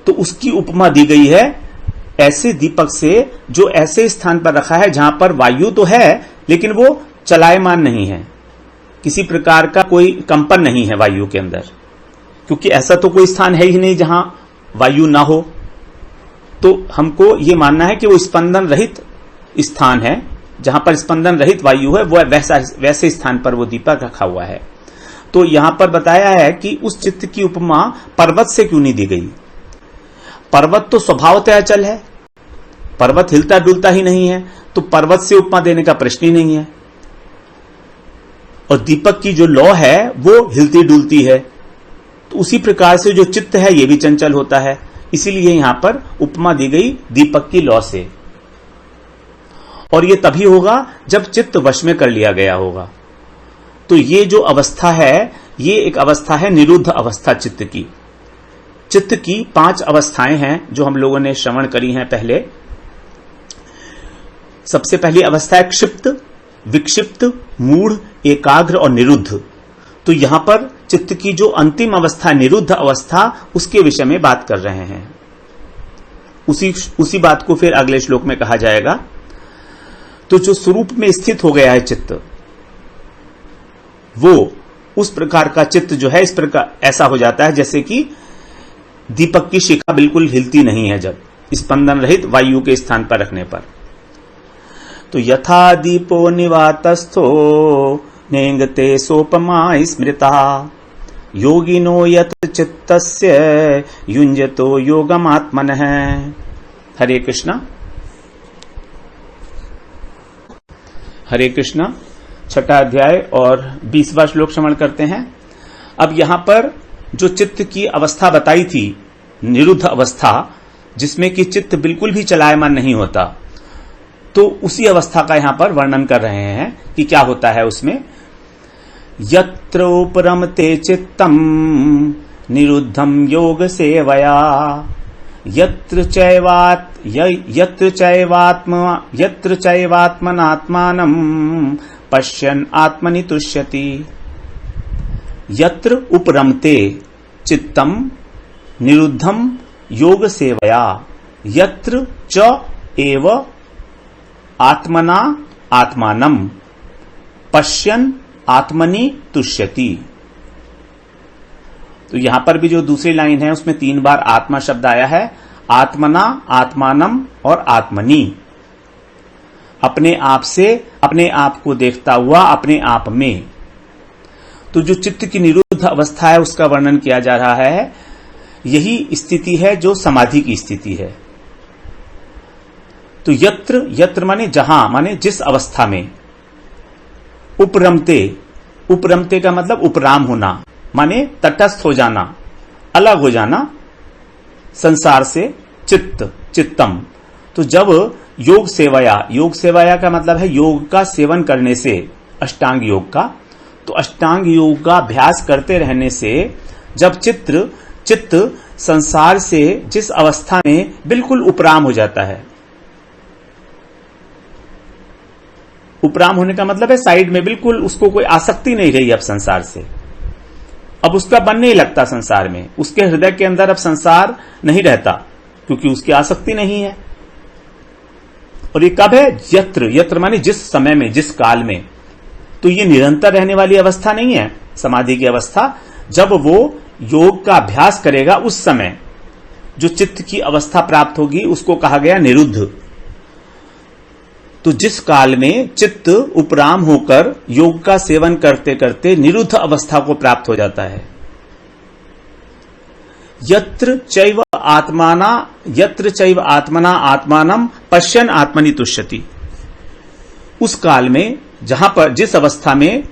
तो उसकी उपमा दी गई है ऐसे दीपक से जो ऐसे स्थान पर रखा है जहां पर वायु तो है लेकिन वो चलायमान नहीं है, किसी प्रकार का कोई कंपन नहीं है वायु के अंदर, क्योंकि ऐसा तो कोई स्थान है ही नहीं जहां वायु ना हो। तो हमको ये मानना है कि वो स्पंदन रहित स्थान है, जहां पर स्पंदन रहित वायु है वो वैसे स्थान पर वो दीपक रखा हुआ है। तो यहां पर बताया है कि उस चित्त की उपमा पर्वत से क्यों नहीं दी गई। पर्वत तो स्वभावतः अचल है, पर्वत हिलता डुलता ही नहीं है, तो पर्वत से उपमा देने का प्रश्न ही नहीं है। और दीपक की जो लौ है वो हिलती डुलती है, तो उसी प्रकार से जो चित्त है ये भी चंचल होता है, इसीलिए यहां पर उपमा दी गई दीपक की लौ से। और ये तभी होगा जब चित्त वश में कर लिया गया होगा। तो ये जो अवस्था है, ये एक अवस्था है निरुद्ध अवस्था चित्त की। चित्त की 5 अवस्थाएं हैं जो हम लोगों ने श्रवण करी हैं पहले। सबसे पहली अवस्था है क्षिप्त, विक्षिप्त, मूढ़, एकाग्र और निरुद्ध। तो यहां पर चित्त की जो अंतिम अवस्था, निरुद्ध अवस्था, उसके विषय में बात कर रहे हैं। उसी बात को फिर अगले श्लोक में कहा जाएगा। तो जो स्वरूप में स्थित हो गया है चित्त, वो उस प्रकार का चित्त जो है इस प्रकार ऐसा हो जाता है जैसे कि दीपक की शिखा बिल्कुल हिलती नहीं है जब स्पंदन रहित वायु के स्थान पर रखने पर। तो यथा दीपो निवातस्थो नेंगते सोपमा स्मृता योगिनो यत चित्तस्य युंजतो योगमात्मनः। हरे कृष्णा। हरे कृष्णा। 6ठा अध्याय और 20वां श्लोक श्रवण करते हैं। अब यहां पर जो चित्त की अवस्था बताई थी, निरुद्ध अवस्था, जिसमें कि चित्त बिल्कुल भी चलायमान नहीं होता, तो उसी अवस्था का यहां पर वर्णन कर रहे हैं कि क्या होता है उसमें। यत्र उपरमते चित्तम निरुद्धम योग सेवया यत्र चैवात्मनात्मानं पश्यन् आत्मनि तुष्यति। यत्र उपरमते चित्तम निरुद्धम योग सेवया यत्र च एव आत्मना आत्मानं पश्यन् आत्मनि तुष्यति। तो यहां पर भी जो दूसरी लाइन है उसमें 3 बार आत्मा शब्द आया है। आत्मना, आत्मानम और आत्मनि, अपने आप से, अपने आप को देखता हुआ, अपने आप में। तो जो चित्त की निरुद्ध अवस्था है उसका वर्णन किया जा रहा है। यही स्थिति है जो समाधि की स्थिति है। तो यत्र, यत्र माने जहां, माने जिस अवस्था में। उपरमते, उपरमते का मतलब उपराम होना, माने तटस्थ हो जाना, अलग हो जाना। संसार से चित्तम। तो जब योग सेवाया का मतलब है योग का सेवन करने से, अष्टांग योग का, तो अष्टांग योग का अभ्यास करते रहने से जब चित्त संसार से जिस अवस्था में बिल्कुल उपराम हो जाता है, उपराम होने का मतलब है साइड में, बिल्कुल उसको कोई आसक्ति नहीं रही अब संसार से, अब उसका मन नहीं लगता संसार में, उसके हृदय के अंदर अब संसार नहीं रहता क्योंकि उसकी आसक्ति नहीं है। और ये कब है? यत्र माने जिस समय में, जिस काल में। तो ये निरंतर रहने वाली अवस्था नहीं है समाधि की अवस्था। जब वो योग का अभ्यास करेगा उस समय जो चित्त की अवस्था प्राप्त होगी उसको कहा गया निरुद्ध। तो जिस काल में चित्त उपराम होकर योग का सेवन करते करते निरुद्ध अवस्था को प्राप्त हो जाता है। यत्र चैव आत्मना आत्मानम पश्यन् आत्मनि तुष्यति। उस काल में जहां पर, जिस अवस्था में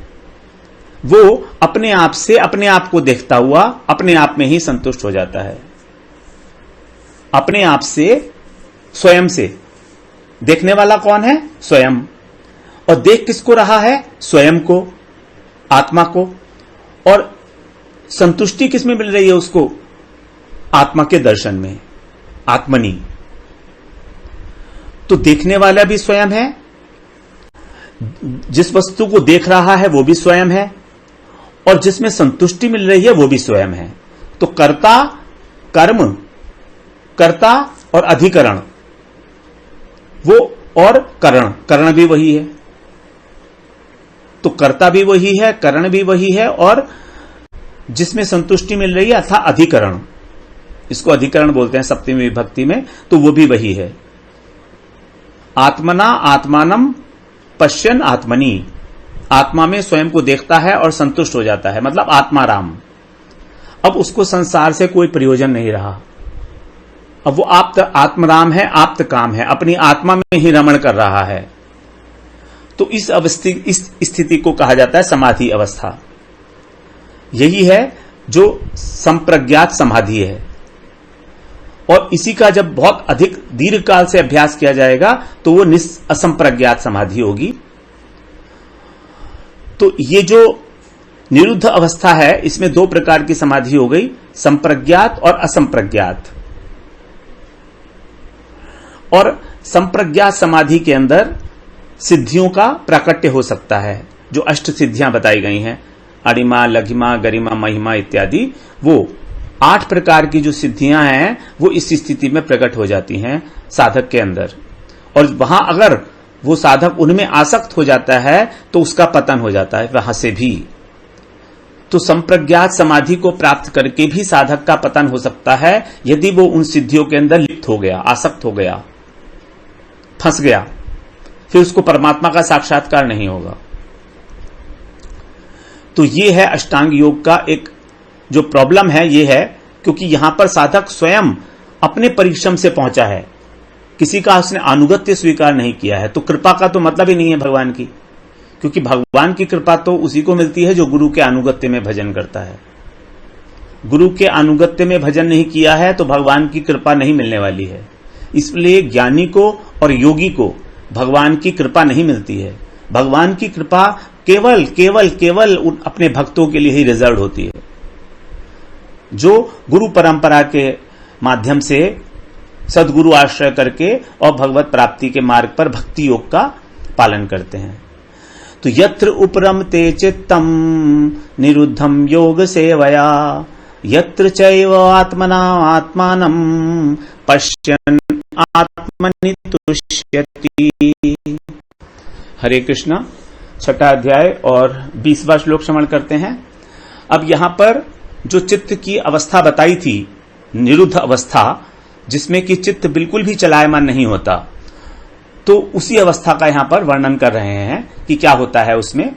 वो अपने आप से अपने आप को देखता हुआ अपने आप में ही संतुष्ट हो जाता है। अपने आप से, स्वयं से। देखने वाला कौन है? स्वयं। और देख किसको रहा है? स्वयं को, आत्मा को। और संतुष्टि किसमें मिल रही है उसको? आत्मा के दर्शन में, आत्मनि। तो देखने वाला भी स्वयं है, जिस वस्तु को देख रहा है वो भी स्वयं है, और जिसमें संतुष्टि मिल रही है वो भी स्वयं है। तो कर्ता, कर्म, कर्ता और अधिकरण, वो और करण भी वही है। तो कर्ता भी वही है, करण भी वही है, और जिसमें संतुष्टि मिल रही है अर्थात अधिकरण, इसको अधिकरण बोलते हैं सप्तमी विभक्ति में, तो वो भी वही है। आत्मना आत्मानम पश्यन् आत्मनि। आत्मा में स्वयं को देखता है और संतुष्ट हो जाता है, मतलब आत्माराम। अब उसको संसार से कोई प्रयोजन नहीं रहा। अब वो आत्मराम है, आप्त काम है, अपनी आत्मा में ही रमण कर रहा है। तो इस स्थिति को कहा जाता है समाधि अवस्था। यही है जो संप्रज्ञात समाधि है। और इसी का जब बहुत अधिक दीर्घ काल से अभ्यास किया जाएगा तो वो असंप्रज्ञात समाधि होगी। तो ये जो निरुद्ध अवस्था है इसमें दो प्रकार की समाधि हो गई, संप्रज्ञात और असंप्रज्ञात। और संप्रज्ञात समाधि के अंदर सिद्धियों का प्राकट्य हो सकता है। जो अष्ट सिद्धियां बताई गई हैं, अणिमा, लघिमा, गरिमा, महिमा इत्यादि, वो 8 प्रकार की जो सिद्धियां हैं वो इस स्थिति में प्रकट हो जाती हैं साधक के अंदर। और वहां अगर वो साधक उनमें आसक्त हो जाता है तो उसका पतन हो जाता है वहां से भी। तो संप्रज्ञात समाधि को प्राप्त करके भी साधक का पतन हो सकता है यदि वो उन सिद्धियों के अंदर लिप्त हो गया, आसक्त हो गया, फंस गया, फिर उसको परमात्मा का साक्षात्कार नहीं होगा। तो ये है अष्टांग योग का एक जो प्रॉब्लम है, ये है क्योंकि यहां पर साधक स्वयं अपने परिश्रम से पहुंचा है, किसी का उसने अनुगत्य स्वीकार नहीं किया है। तो कृपा का तो मतलब ही नहीं है भगवान की, क्योंकि भगवान की कृपा तो उसी को मिलती है जो गुरु के अनुगत्य में भजन करता है। गुरु के अनुगत्य में भजन नहीं किया है तो भगवान की कृपा नहीं मिलने वाली है। इसलिए ज्ञानी को और योगी को भगवान की कृपा नहीं मिलती है। भगवान की कृपा केवल केवल केवल अपने भक्तों के लिए ही रिजर्व होती है, जो गुरु परंपरा के माध्यम से सदगुरु आश्रय करके और भगवत प्राप्ति के मार्ग पर भक्ति योग का पालन करते हैं। तो यत्र उपरमते चित्तम निरुद्धम योग सेवया, यत्र चैव आत्मना आत्मानं पश्यन् आत्मनि तुष्यति। हरे कृष्णा। 6ठा अध्याय और 20वां श्लोक श्रवण करते हैं। अब यहां पर जो चित्त की अवस्था बताई थी, निरुद्ध अवस्था, जिसमें कि चित्त बिल्कुल भी चलायमान नहीं होता, तो उसी अवस्था का यहां पर वर्णन कर रहे हैं कि क्या होता है उसमें।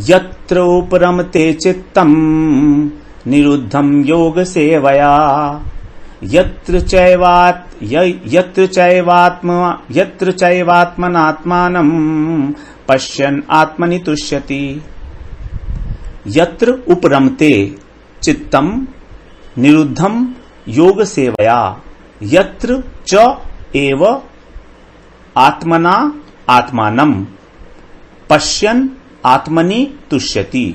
यत्र उपरमते चित्तम निरुद्धम योग सेवया, यत्र चैवात्मनात्मानं पश्यन् आत्मनि तुष्यति। यत्र उपरमते चित्तम निरुद्धम योग सेवया यत्र च एव आत्मना आत्मानम पश्यन आत्मनि तुष्यति।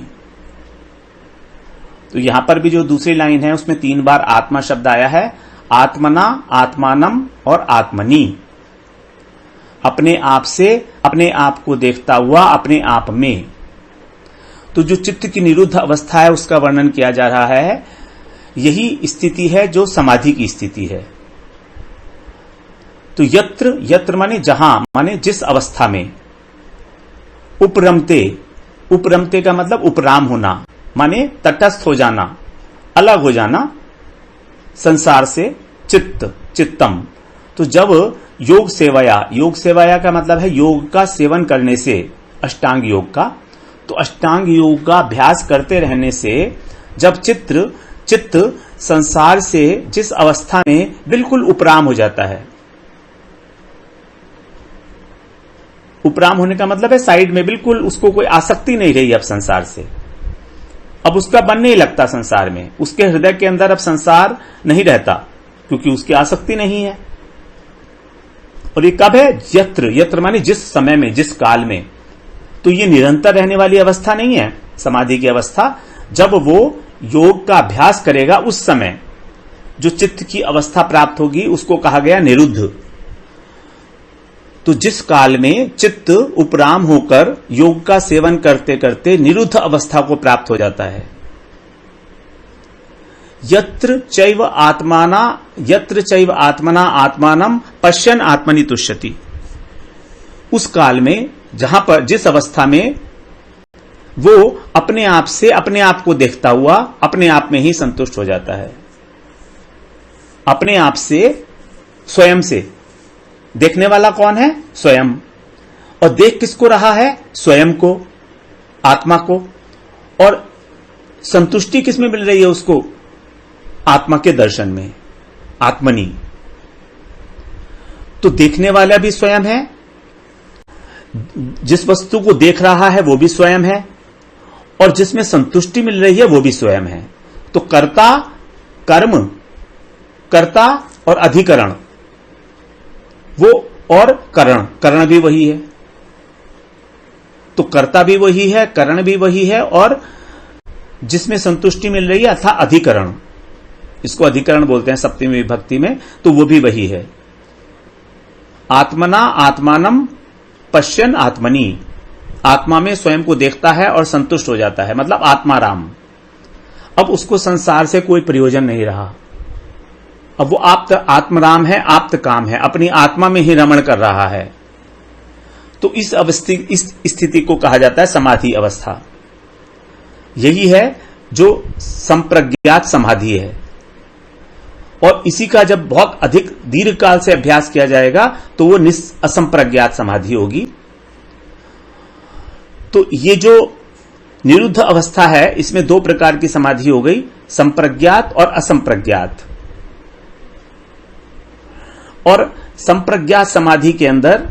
तो यहां पर भी जो दूसरी लाइन है उसमें 3 बार आत्मा शब्द आया है, आत्मना, आत्मानम और आत्मनि। अपने आप से, अपने आप को देखता हुआ, अपने आप में। तो जो चित्त की निरुद्ध अवस्था है उसका वर्णन किया जा रहा है। यही स्थिति है जो समाधि की स्थिति है। तो यत्र, यत्र माने जहां, माने जिस अवस्था में, उपरमते, उपरमते का मतलब उपराम होना, माने तटस्थ हो जाना, अलग हो जाना संसार से, चित्त, चित्तम। तो जब योग सेवाया, योग सेवाया का मतलब है योग का सेवन करने से, अष्टांग योग का। तो अष्टांग योग का अभ्यास करते रहने से जब चित्त संसार से जिस अवस्था में बिल्कुल उपराम हो जाता है, उपराम होने का मतलब है साइड में, बिल्कुल उसको कोई आसक्ति नहीं रही अब संसार से, अब उसका मन नहीं लगता संसार में, उसके हृदय के अंदर अब संसार नहीं रहता क्योंकि उसकी आसक्ति नहीं है। और ये कब है? यत्र, यत्र माने जिस समय में, जिस काल में। तो ये निरंतर रहने वाली अवस्था नहीं है समाधि की अवस्था। जब वो योग का अभ्यास करेगा उस समय जो चित्त की अवस्था प्राप्त होगी उसको कहा गया निरुद्ध। तो जिस काल में चित्त उपराम होकर योग का सेवन करते करते निरुद्ध अवस्था को प्राप्त हो जाता है। यत्र चैव आत्माना, यत्र चैव आत्मना आत्मानम पश्यन आत्मनि तुष्यति। उस काल में, जहां पर, जिस अवस्था में वो अपने आप से, अपने आप को देखता हुआ अपने आप में ही संतुष्ट हो जाता है। अपने आप से, स्वयं से। देखने वाला कौन है? स्वयं। और देख किसको रहा है? स्वयं को, आत्मा को। और संतुष्टि किसमें मिल रही है उसको? आत्मा के दर्शन में, आत्मनि। तो देखने वाला भी स्वयं है, जिस वस्तु को देख रहा है वो भी स्वयं है, और जिसमें संतुष्टि मिल रही है वो भी स्वयं है। तो कर्ता, कर्म, कर्ता और अधिकरण, वो और करण, करण भी वही है। तो कर्ता भी वही है, करण भी वही है, और जिसमें संतुष्टि मिल रही है अथवा अधिकरण, इसको अधिकरण बोलते हैं सप्तमी विभक्ति में, तो वो भी वही है। आत्मना आत्मानम पश्यन आत्मनि। आत्मा में स्वयं को देखता है और संतुष्ट हो जाता है, मतलब आत्माराम। अब उसको संसार से कोई प्रयोजन नहीं रहा। अब वो आत्मराम है, आप्त काम है, अपनी आत्मा में ही रमण कर रहा है। तो इस स्थिति को कहा जाता है समाधि अवस्था। यही है जो संप्रज्ञात समाधि है। और इसी का जब बहुत अधिक दीर्घ काल से अभ्यास किया जाएगा तो वो असंप्रज्ञात समाधि होगी। तो ये जो निरुद्ध अवस्था है इसमें 2 प्रकार की समाधि हो गई, संप्रज्ञात और असंप्रज्ञात। और संप्रज्ञात समाधि के अंदर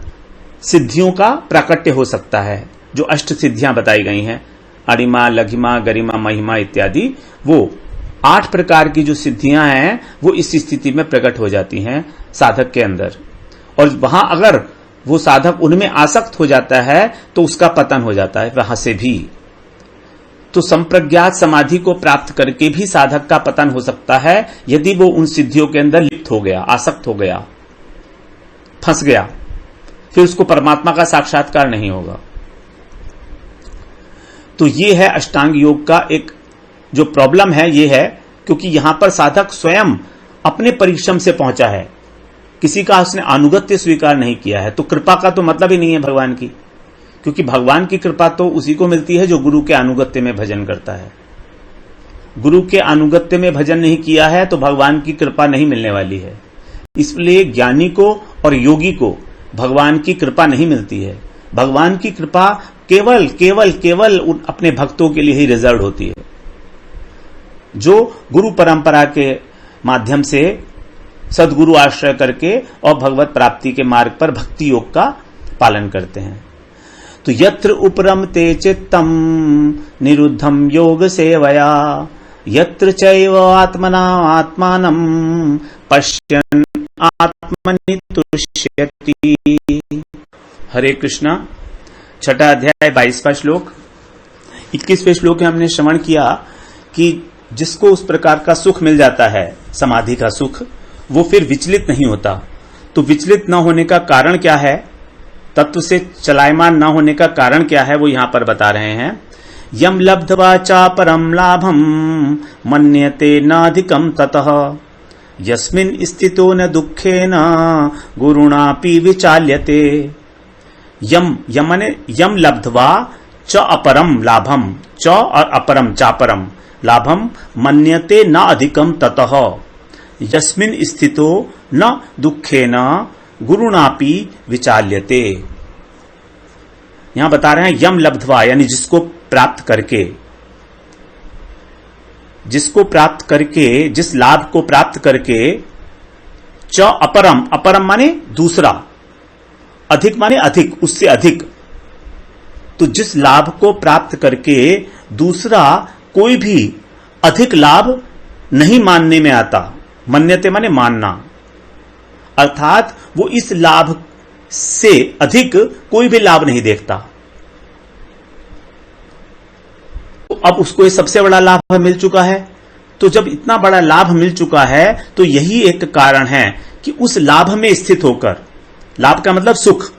सिद्धियों का प्राकट्य हो सकता है। जो 8 सिद्धियां बताई गई हैं, अरिमा, लघिमा, गरिमा, महिमा इत्यादि, वो 8 प्रकार की जो सिद्धियां हैं वो इस स्थिति में प्रकट हो जाती हैं साधक के अंदर। और वहां अगर वो साधक उनमें आसक्त हो जाता है तो उसका पतन हो जाता है वहां से भी। तो संप्रज्ञात समाधि को प्राप्त करके भी साधक का पतन हो सकता है यदि वो उन सिद्धियों के अंदर लिप्त हो गया, आसक्त हो गया, फंस गया, फिर उसको परमात्मा का साक्षात्कार नहीं होगा। तो ये है अष्टांग योग का एक जो प्रॉब्लम है, ये है क्योंकि यहां पर साधक स्वयं अपने परिश्रम से पहुंचा है, किसी का उसने अनुगत्य स्वीकार नहीं किया है। तो कृपा का तो मतलब ही नहीं है भगवान की, क्योंकि भगवान की कृपा तो उसी को मिलती है जो गुरु के अनुगत्य में भजन करता है। गुरु के अनुगत्य में भजन नहीं किया है तो भगवान की कृपा नहीं मिलने वाली है। इसलिए ज्ञानी को और योगी को भगवान की कृपा नहीं मिलती है। भगवान की कृपा केवल केवल केवल अपने भक्तों के लिए ही रिजर्व होती है, जो गुरु परंपरा के माध्यम से सद्गुरु आश्रय करके और भगवत प्राप्ति के मार्ग पर भक्ति योग का पालन करते हैं। तो यत्र उपरमते चित्तम निरुद्धम योग सेवया यत्र चैव आत्मना आत्मानं पश्यन् आत्मनि तुष्यति। हरे कृष्णा। छठा अध्याय 22वां श्लोक। 21वें श्लोक में हमने श्रवण किया कि जिसको उस प्रकार का सुख मिल जाता है, समाधि का सुख, वो फिर विचलित नहीं होता। तो विचलित न होने का कारण क्या है, तत्व से चलायमान न होने का कारण क्या है, वो यहां पर बता रहे हैं। यम लब्ध्वा चा परम लाभम मन्यते नाधिकम ततः यस्मिन् स्थितो न दुःखेन गुरुणापि विचाल्यते। यम यम माने यम लब्ध्वा च अपरम लाभम, च और अपरम चापरम लाभम मन्यते न अधिकम ततः यस्मिन् स्थितो न दुःखेन गुरुणापि विचाल्यते। यहां बता रहे हैं यम लब्ध्वा यानी जिसको प्राप्त करके, जिस लाभ को प्राप्त करके, च अपरम, अपरम माने दूसरा, अधिक माने अधिक, उससे अधिक। तो जिस लाभ को प्राप्त करके दूसरा कोई भी अधिक लाभ नहीं मानने में आता, मन्यते माने मानना, अर्थात वो इस लाभ से अधिक कोई भी लाभ नहीं देखता। तो अब उसको ये सबसे बड़ा लाभ मिल चुका है। तो जब इतना बड़ा लाभ मिल चुका है तो यही एक कारण है कि उस लाभ में स्थित होकर, लाभ का मतलब सुख,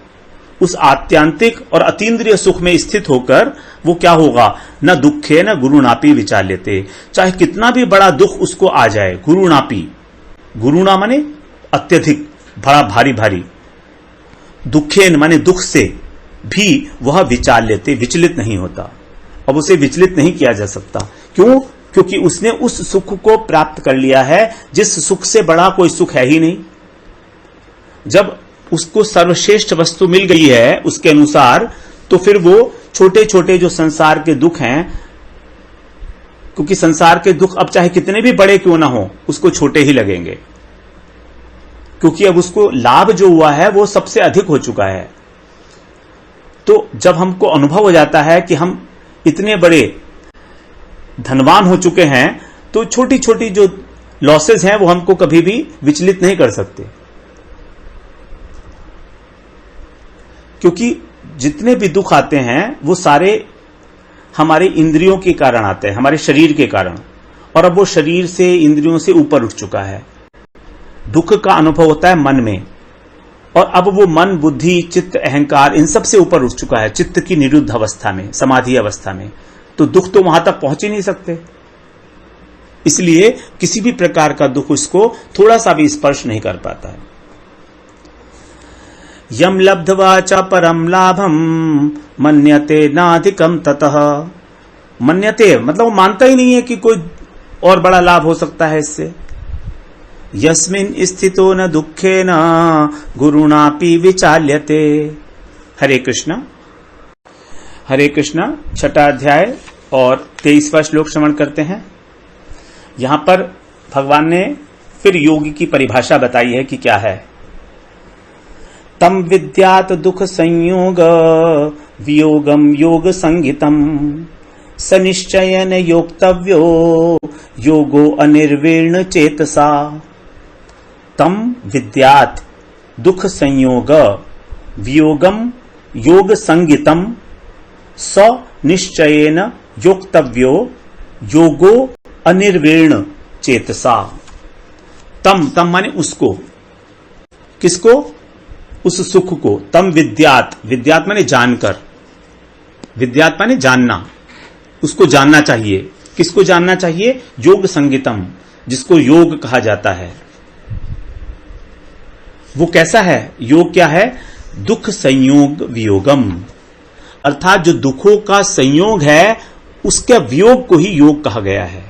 उस आत्यांतिक और अतीन्द्रिय सुख में स्थित होकर वो क्या होगा, न दुखे न गुरुणापि विचाल्यते। चाहे कितना भी बड़ा दुख उसको आ जाए, गुरुणापि, गुरुणा माने अत्यधिक, बड़ा भारी भारी, दुखेन माने दुख से भी वह विचाल्यते, विचलित नहीं होता। अब उसे विचलित नहीं किया जा सकता। क्यों? क्योंकि उसने उस सुख को प्राप्त कर लिया है जिस सुख से बड़ा कोई सुख है ही नहीं। जब उसको सर्वश्रेष्ठ वस्तु मिल गई है उसके अनुसार, तो फिर वो छोटे छोटे जो संसार के दुख हैं, क्योंकि संसार के दुख अब चाहे कितने भी बड़े क्यों ना हो, उसको छोटे ही लगेंगे, क्योंकि अब उसको लाभ जो हुआ है वो सबसे अधिक हो चुका है। तो जब हमको अनुभव हो जाता है कि हम इतने बड़े धनवान हो चुके हैं, तो छोटी छोटी जो लॉसेस हैं वो हमको कभी भी विचलित नहीं कर सकते, क्योंकि जितने भी दुख आते हैं वो सारे हमारे इंद्रियों के कारण आते हैं, हमारे शरीर के कारण, और अब वो शरीर से, इंद्रियों से ऊपर उठ चुका है। दुख का अनुभव होता है मन में, और अब वो मन, बुद्धि, चित्त, अहंकार, इन सब से ऊपर उठ चुका है चित्त की निरुद्ध अवस्था में, समाधि अवस्था में। तो दुख तो वहां तक पहुंच ही नहीं सकते, इसलिए किसी भी प्रकार का दुख उसको थोड़ा सा भी स्पर्श नहीं कर पाता है। यम लब्ध्वा च परम लाभम मन्यते नाधिकम ततः, मन्यते मतलब वो मानता ही नहीं है कि कोई और बड़ा लाभ हो सकता है इससे। यस्मिन् स्थितो न दुःखेन गुरुणापि विचाल्यते। हरे कृष्णा। हरे कृष्णा। छठा अध्याय और 23वां श्लोक श्रवण करते हैं। यहां पर भगवान ने फिर योग की परिभाषा बताई है कि क्या है। तम विद्यात दुख संयोग वियोगम योग संगितम स निश्चयन योक्तव्यो योगो अनिर्वीर्ण चेतसा। तम विद्यात दुख संयोग वियोगम योग संगितम स निश्चयेन योक्तव्यो योगो अनिर्वीर्ण चेतसा। तम, तम माने उसको, किसको? उस सुख को। तम विद्यात, विद्यात माने जानकर, विद्यात माने जानना, उसको जानना चाहिए। किसको जानना चाहिए? योग संगितम, जिसको योग कहा जाता है। वो कैसा है? योग क्या है? दुख संयोग वियोगम, अर्थात जो दुखों का संयोग है उसके वियोग को ही योग कहा गया है।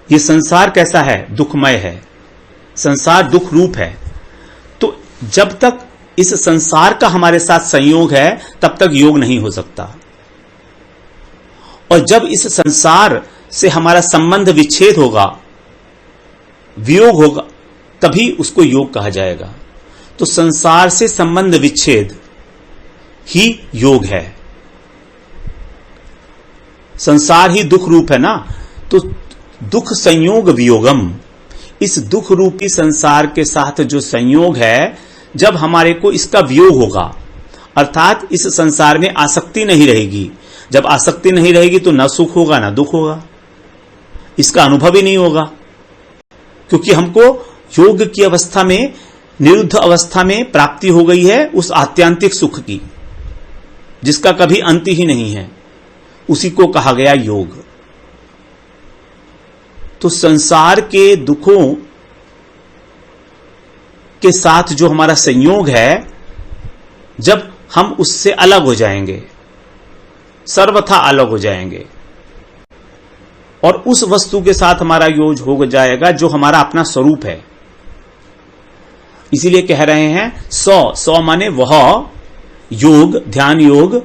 ये संसार कैसा है? दुखमय है, संसार दुख रूप है। तो जब तक इस संसार का हमारे साथ संयोग है तब तक योग नहीं हो सकता, और जब इस संसार से हमारा संबंध विच्छेद होगा, वियोग होगा, तभी उसको योग कहा जाएगा। तो संसार से संबंध विच्छेद ही योग है। संसार ही दुख रूप है ना, तो दुख संयोग वियोगम, इस दुख रूपी संसार के साथ जो संयोग है, जब हमारे को इसका वियोग होगा, अर्थात इस संसार में आसक्ति नहीं रहेगी। जब आसक्ति नहीं रहेगी तो ना सुख होगा ना दुख होगा, इसका अनुभव ही नहीं होगा, क्योंकि हमको योग की अवस्था में, निरुद्ध अवस्था में प्राप्ति हो गई है उस आत्यांतिक सुख की, जिसका कभी अंत ही नहीं है, उसी को कहा गया योग। तो संसार के दुखों के साथ जो हमारा संयोग है, जब हम उससे अलग हो जाएंगे, सर्वथा अलग हो जाएंगे, और उस वस्तु के साथ हमारा योग हो जाएगा जो हमारा अपना स्वरूप है। इसीलिए कह रहे हैं सौ माने वह योग, ध्यान योग,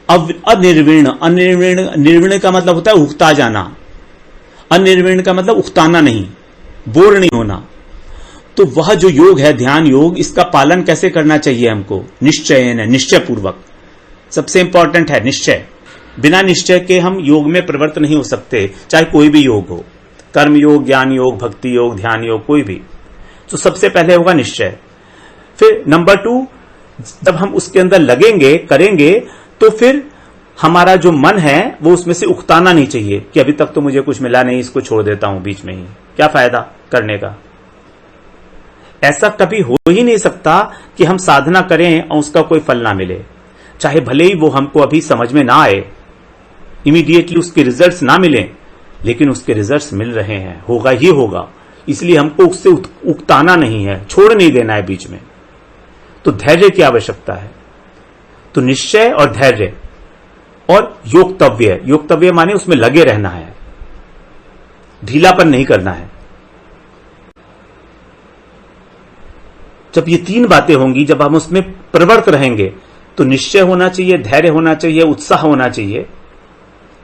अनिर्वीण। निर्वीण का मतलब होता है उगता जाना, अनिर्वीण का मतलब उगताना नहीं, बोर नहीं होना। तो वह जो योग है, ध्यान योग, इसका पालन कैसे करना चाहिए हमको? निश्चयन, निश्चय पूर्वक। सबसे इंपॉर्टेंट है निश्चय। बिना निश्चय के हम योग में प्रवृत्त नहीं हो सकते, चाहे कोई भी योग हो, कर्म योग, ज्ञान योग, भक्ति योग, ध्यान योग, कोई भी। तो सबसे पहले होगा निश्चय। फिर नंबर 2, जब हम उसके अंदर लगेंगे, करेंगे, तो फिर हमारा जो मन है वो उसमें से उकताना नहीं चाहिए कि अभी तक तो मुझे कुछ मिला नहीं, इसको छोड़ देता हूं बीच में ही, क्या फायदा करने का। ऐसा कभी हो ही नहीं सकता कि हम साधना करें और उसका कोई फल ना मिले, चाहे भले ही वो हमको अभी समझ में ना आए, इमीडिएटली उसके रिजल्ट्स ना मिले, लेकिन उसके रिजल्ट्स मिल रहे हैं, होगा ही होगा। इसलिए हमको उससे उकताना नहीं है, छोड़ नहीं देना है बीच में। तो धैर्य की आवश्यकता है। तो निश्चय और धैर्य और योक्तव्य, योक्तव्य माने उसमें लगे रहना है, ढीलापन नहीं करना है। जब ये 3 बातें होंगी, जब हम उसमें प्रवृत्त रहेंगे, तो निश्चय होना चाहिए, धैर्य होना चाहिए, उत्साह होना चाहिए,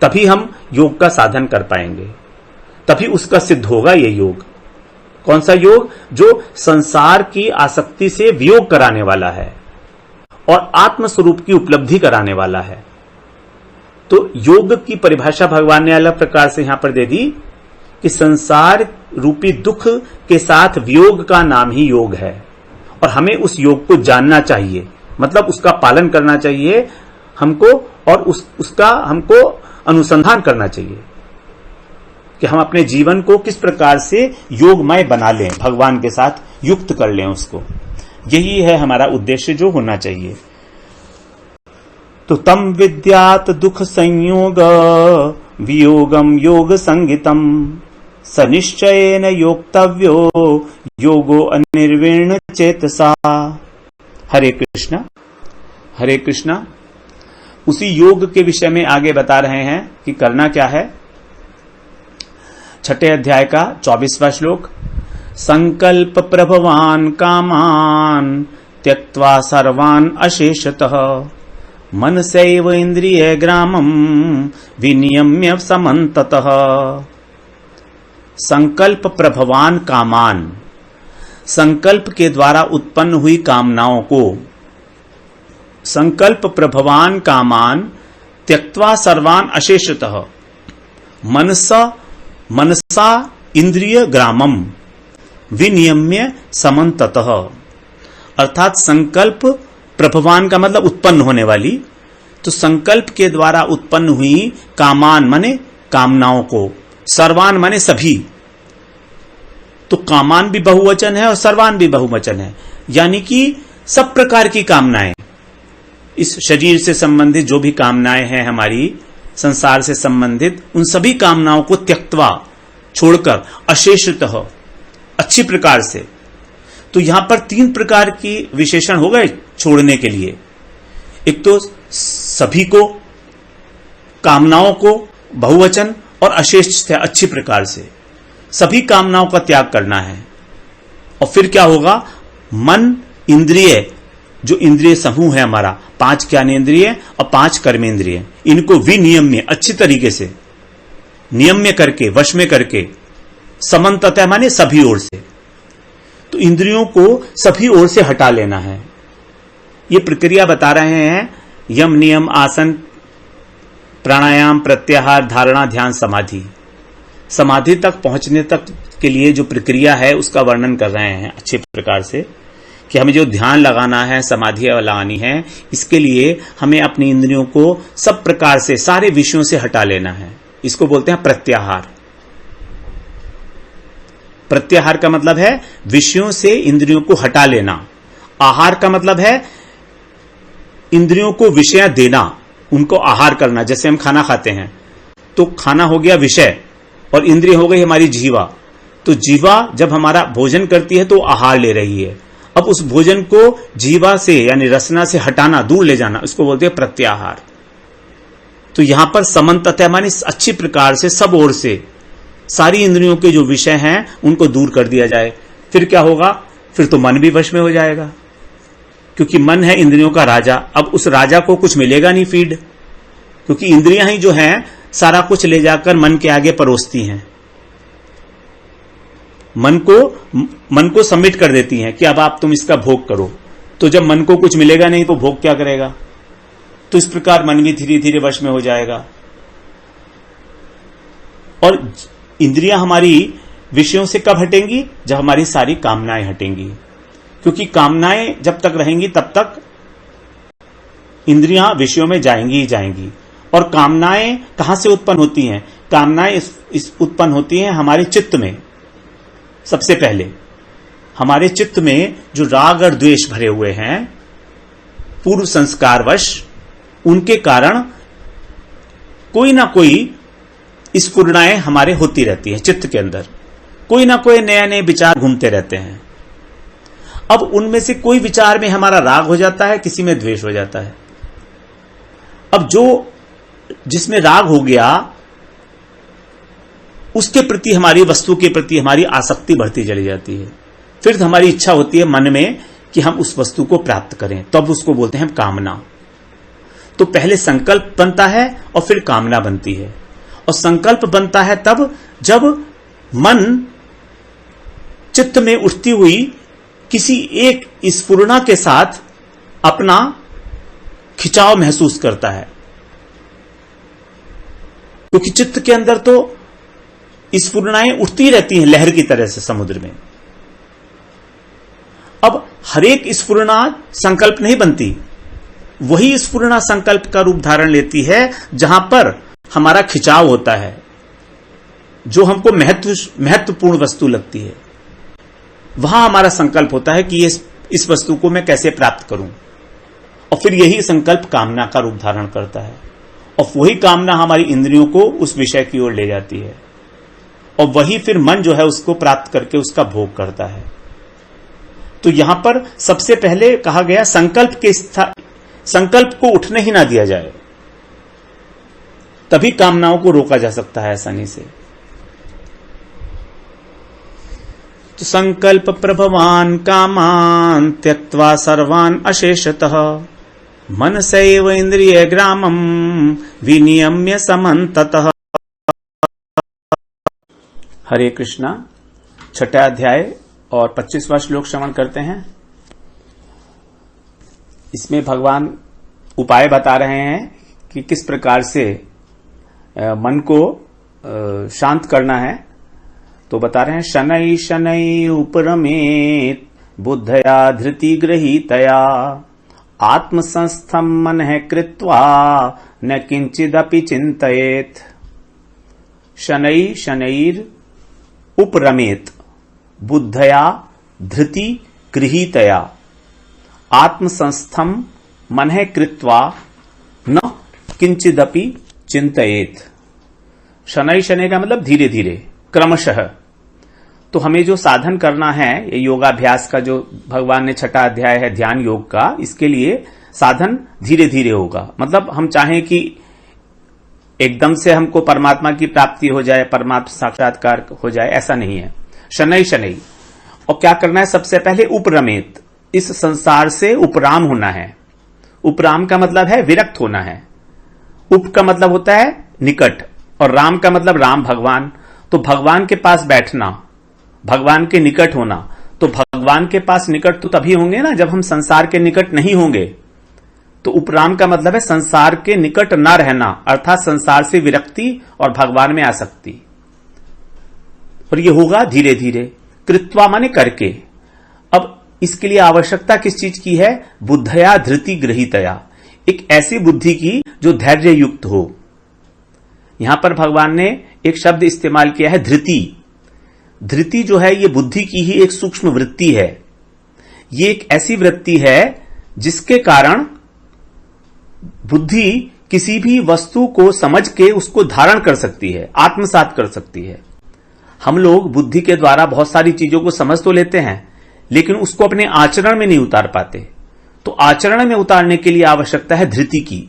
तभी हम योग का साधन कर पाएंगे, तभी उसका सिद्ध होगा ये योग। कौन सा योग? जो संसार की आसक्ति से वियोग कराने वाला है और आत्म स्वरूप की उपलब्धि कराने वाला है। तो योग की परिभाषा भगवान ने अलग प्रकार से यहां पर दे दी कि संसार रूपी दुख के साथ वियोग का नाम ही योग है, और हमें उस योग को जानना चाहिए, मतलब उसका पालन करना चाहिए हमको, और उसका हमको अनुसंधान करना चाहिए कि हम अपने जीवन को किस प्रकार से योगमय बना लें, भगवान के साथ युक्त कर लें उसको। यही है हमारा उद्देश्य जो होना चाहिए। तो तम विद्यात दुख संयोग वियोगम योग संगितम सनिश्चयेन योक्तव्यो योगो अनिर्वीण चेतसा। हरे कृष्णा, हरे कृष्णा। उसी योग के विषय में आगे बता रहे हैं कि करना क्या है। 6 अध्याय का 24वां श्लोक। संकल्प प्रभवान कामान त्यक्त्वा सर्वान अशेषतः मनसैव इंद्रिय ग्रामम विनियम्य समन्ततः। संकल्प प्रभवान कामान, संकल्प के द्वारा उत्पन्न हुई कामनाओं को, संकल्प प्रभवान कामान त्यक्त्वा सर्वान अशेषतः मनसा इंद्रिय ग्रामम विनियम्य समन्ततः। अर्थात संकल्प प्रभवान का मतलब उत्पन्न होने वाली, तो संकल्प के द्वारा उत्पन्न हुई कामान माने कामनाओं को, सर्वान माने सभी। तो कामान भी बहुवचन है और सर्वान भी बहुवचन है, यानी कि सब प्रकार की कामनाएं, इस शरीर से संबंधित जो भी कामनाएं हैं हमारी, संसार से संबंधित, उन सभी कामनाओं को त्यक्त्वा छोड़कर अशेषतः अच्छी प्रकार से। तो यहां पर 3 प्रकार की विशेषण हो गए छोड़ने के लिए। एक तो सभी को, कामनाओं को बहुवचन, और अशेष से अच्छी प्रकार से सभी कामनाओं का त्याग करना है। और फिर क्या होगा? मन, इंद्रिय, जो इंद्रिय समूह है हमारा, 5 ज्ञानेंद्रिय और 5 कर्मेंद्रिय, इनको विनियम्य, अच्छी तरीके से नियम्य करके, वश में करके, समन्ततः माने सभी ओर से। तो इंद्रियों को सभी ओर से हटा लेना है। ये प्रक्रिया बता रहे हैं। यम नियम आसन प्राणायाम, प्रत्याहार, धारणा, ध्यान, समाधि। समाधि तक पहुंचने तक के लिए जो प्रक्रिया है उसका वर्णन कर रहे हैं अच्छे प्रकार से, कि हमें जो ध्यान लगाना है, समाधि लगानी है, इसके लिए हमें अपनी इंद्रियों को सब प्रकार से, सारे विषयों से हटा लेना है। इसको बोलते हैं प्रत्याहार। प्रत्याहार का मतलब है विषयों से इंद्रियों को हटा लेना। आहार का मतलब है इंद्रियों को विषय देना, उनको आहार करना। जैसे हम खाना खाते हैं तो खाना हो गया विषय और इंद्रिय हो गई हमारी जीवा। तो जीवा जब हमारा भोजन करती है तो आहार ले रही है। अब उस भोजन को जीवा से यानी रसना से हटाना, दूर ले जाना, इसको बोलते हैं प्रत्याहार। तो यहां पर समन्ततः मानी अच्छी प्रकार से सब ओर से सारी इंद्रियों के जो विषय हैं उनको दूर कर दिया जाए। फिर क्या होगा? फिर तो मन भी वश में हो जाएगा, क्योंकि मन है इंद्रियों का राजा। अब उस राजा को कुछ मिलेगा नहीं फीड, क्योंकि इंद्रियां ही जो हैं सारा कुछ ले जाकर मन के आगे परोसती हैं, मन को सबमिट कर देती हैं कि अब तुम इसका भोग करो। तो जब मन को कुछ मिलेगा नहीं तो भोग क्या करेगा? तो इस प्रकार मन भी धीरे धीरे वश में हो जाएगा। और इंद्रियां हमारी विषयों से कब हटेंगी? जब हमारी सारी कामनाएं हटेंगी, क्योंकि कामनाएं जब तक रहेंगी तब तक इंद्रियां विषयों में जाएंगी ही जाएंगी। और कामनाएं कहां से उत्पन्न होती हैं? कामनाएं इस उत्पन्न होती हैं हमारे चित्त में। सबसे पहले हमारे चित्त में जो राग और द्वेष भरे हुए हैं पूर्व संस्कारवश, उनके कारण कोई ना कोई स्फुरणाएं हमारे होती रहती हैं चित्त के अंदर। कोई ना कोई नए नए विचार घूमते रहते हैं। अब उनमें से कोई विचार में हमारा राग हो जाता है, किसी में द्वेष हो जाता है। अब जिसमें राग हो गया उसके प्रति, हमारी वस्तु के प्रति हमारी आसक्ति बढ़ती चली जाती है। फिर हमारी इच्छा होती है मन में कि हम उस वस्तु को प्राप्त करें, तब उसको बोलते हैं कामना। तो पहले संकल्प बनता है और फिर कामना बनती है। और संकल्प बनता है तब जब मन चित्त में उठती हुई किसी एक स्फुरणा के साथ अपना खिंचाव महसूस करता है, क्योंकि चित्त के अंदर तो स्फुरणाएं उठती रहती हैं लहर की तरह से समुद्र में। अब हर एक स्फुरणा संकल्प नहीं बनती, वही स्फुरणा संकल्प का रूप धारण लेती है जहां पर हमारा खिंचाव होता है, जो हमको महत्वपूर्ण वस्तु लगती है। वहां हमारा संकल्प होता है कि इस वस्तु को मैं कैसे प्राप्त करूं। और फिर यही संकल्प कामना का रूप धारण करता है, और वही कामना हमारी इंद्रियों को उस विषय की ओर ले जाती है, और वही फिर मन जो है उसको प्राप्त करके उसका भोग करता है। तो यहां पर सबसे पहले कहा गया संकल्प को उठने ही ना दिया जाए, तभी कामनाओं को रोका जा सकता है आसानी से। तो संकल्प प्रभवान कामान त्यक्त्वा सर्वान अशेषतः मनसैव इंद्रिय ग्रामम विनियम्य समन्ततः। हरे कृष्णा। छठा अध्याय और 25वां श्लोक श्रवण करते हैं। इसमें भगवान उपाय बता रहे हैं कि किस प्रकार से मन को शांत करना है। तो बता रहे हैं, शनै शनै उपरमेत बुद्धया धृति गृहीतया आत्मसंस्थम मन है कृत्वा न किंचिदपि चिंतयेत। शनै शनैर उपरमेत बुद्धया धृति गृहीतया आत्मसंस्थम मन है कृत्वा न किंचिदपि चिंतयेत। शनै शनै का मतलब धीरे धीरे, क्रमशः। तो हमें जो साधन करना है, ये योगाभ्यास का जो भगवान ने छठा अध्याय है ध्यान योग का, इसके लिए साधन धीरे धीरे होगा। मतलब हम चाहें कि एकदम से हमको परमात्मा की प्राप्ति हो जाए, परमात्मा साक्षात्कार हो जाए, ऐसा नहीं है। शनै शनै। और क्या करना है? सबसे पहले उपरमेत, इस संसार से उपराम होना है। उपराम का मतलब है विरक्त होना है। उप का मतलब होता है निकट, और राम का मतलब राम भगवान। तो भगवान के पास बैठना, भगवान के निकट होना। तो भगवान के पास निकट तो तभी होंगे ना जब हम संसार के निकट नहीं होंगे। तो उपराम का मतलब है संसार के निकट न रहना, अर्थात संसार से विरक्ति और भगवान में आसक्ति। और ये होगा धीरे धीरे। कृत्वा माने करके। अब इसके लिए आवश्यकता किस चीज की है? बुद्धया धृति गृहीतया, एक ऐसी बुद्धि की जो धैर्य युक्त हो। यहां पर भगवान ने एक शब्द इस्तेमाल किया है धृति। धृति जो है ये बुद्धि की ही एक सूक्ष्म वृत्ति है। ये एक ऐसी वृत्ति है जिसके कारण बुद्धि किसी भी वस्तु को समझ के उसको धारण कर सकती है, आत्मसात कर सकती है। हम लोग बुद्धि के द्वारा बहुत सारी चीजों को समझ तो लेते हैं, लेकिन उसको अपने आचरण में नहीं उतार पाते। तो आचरण में उतारने के लिए आवश्यकता है धृति की,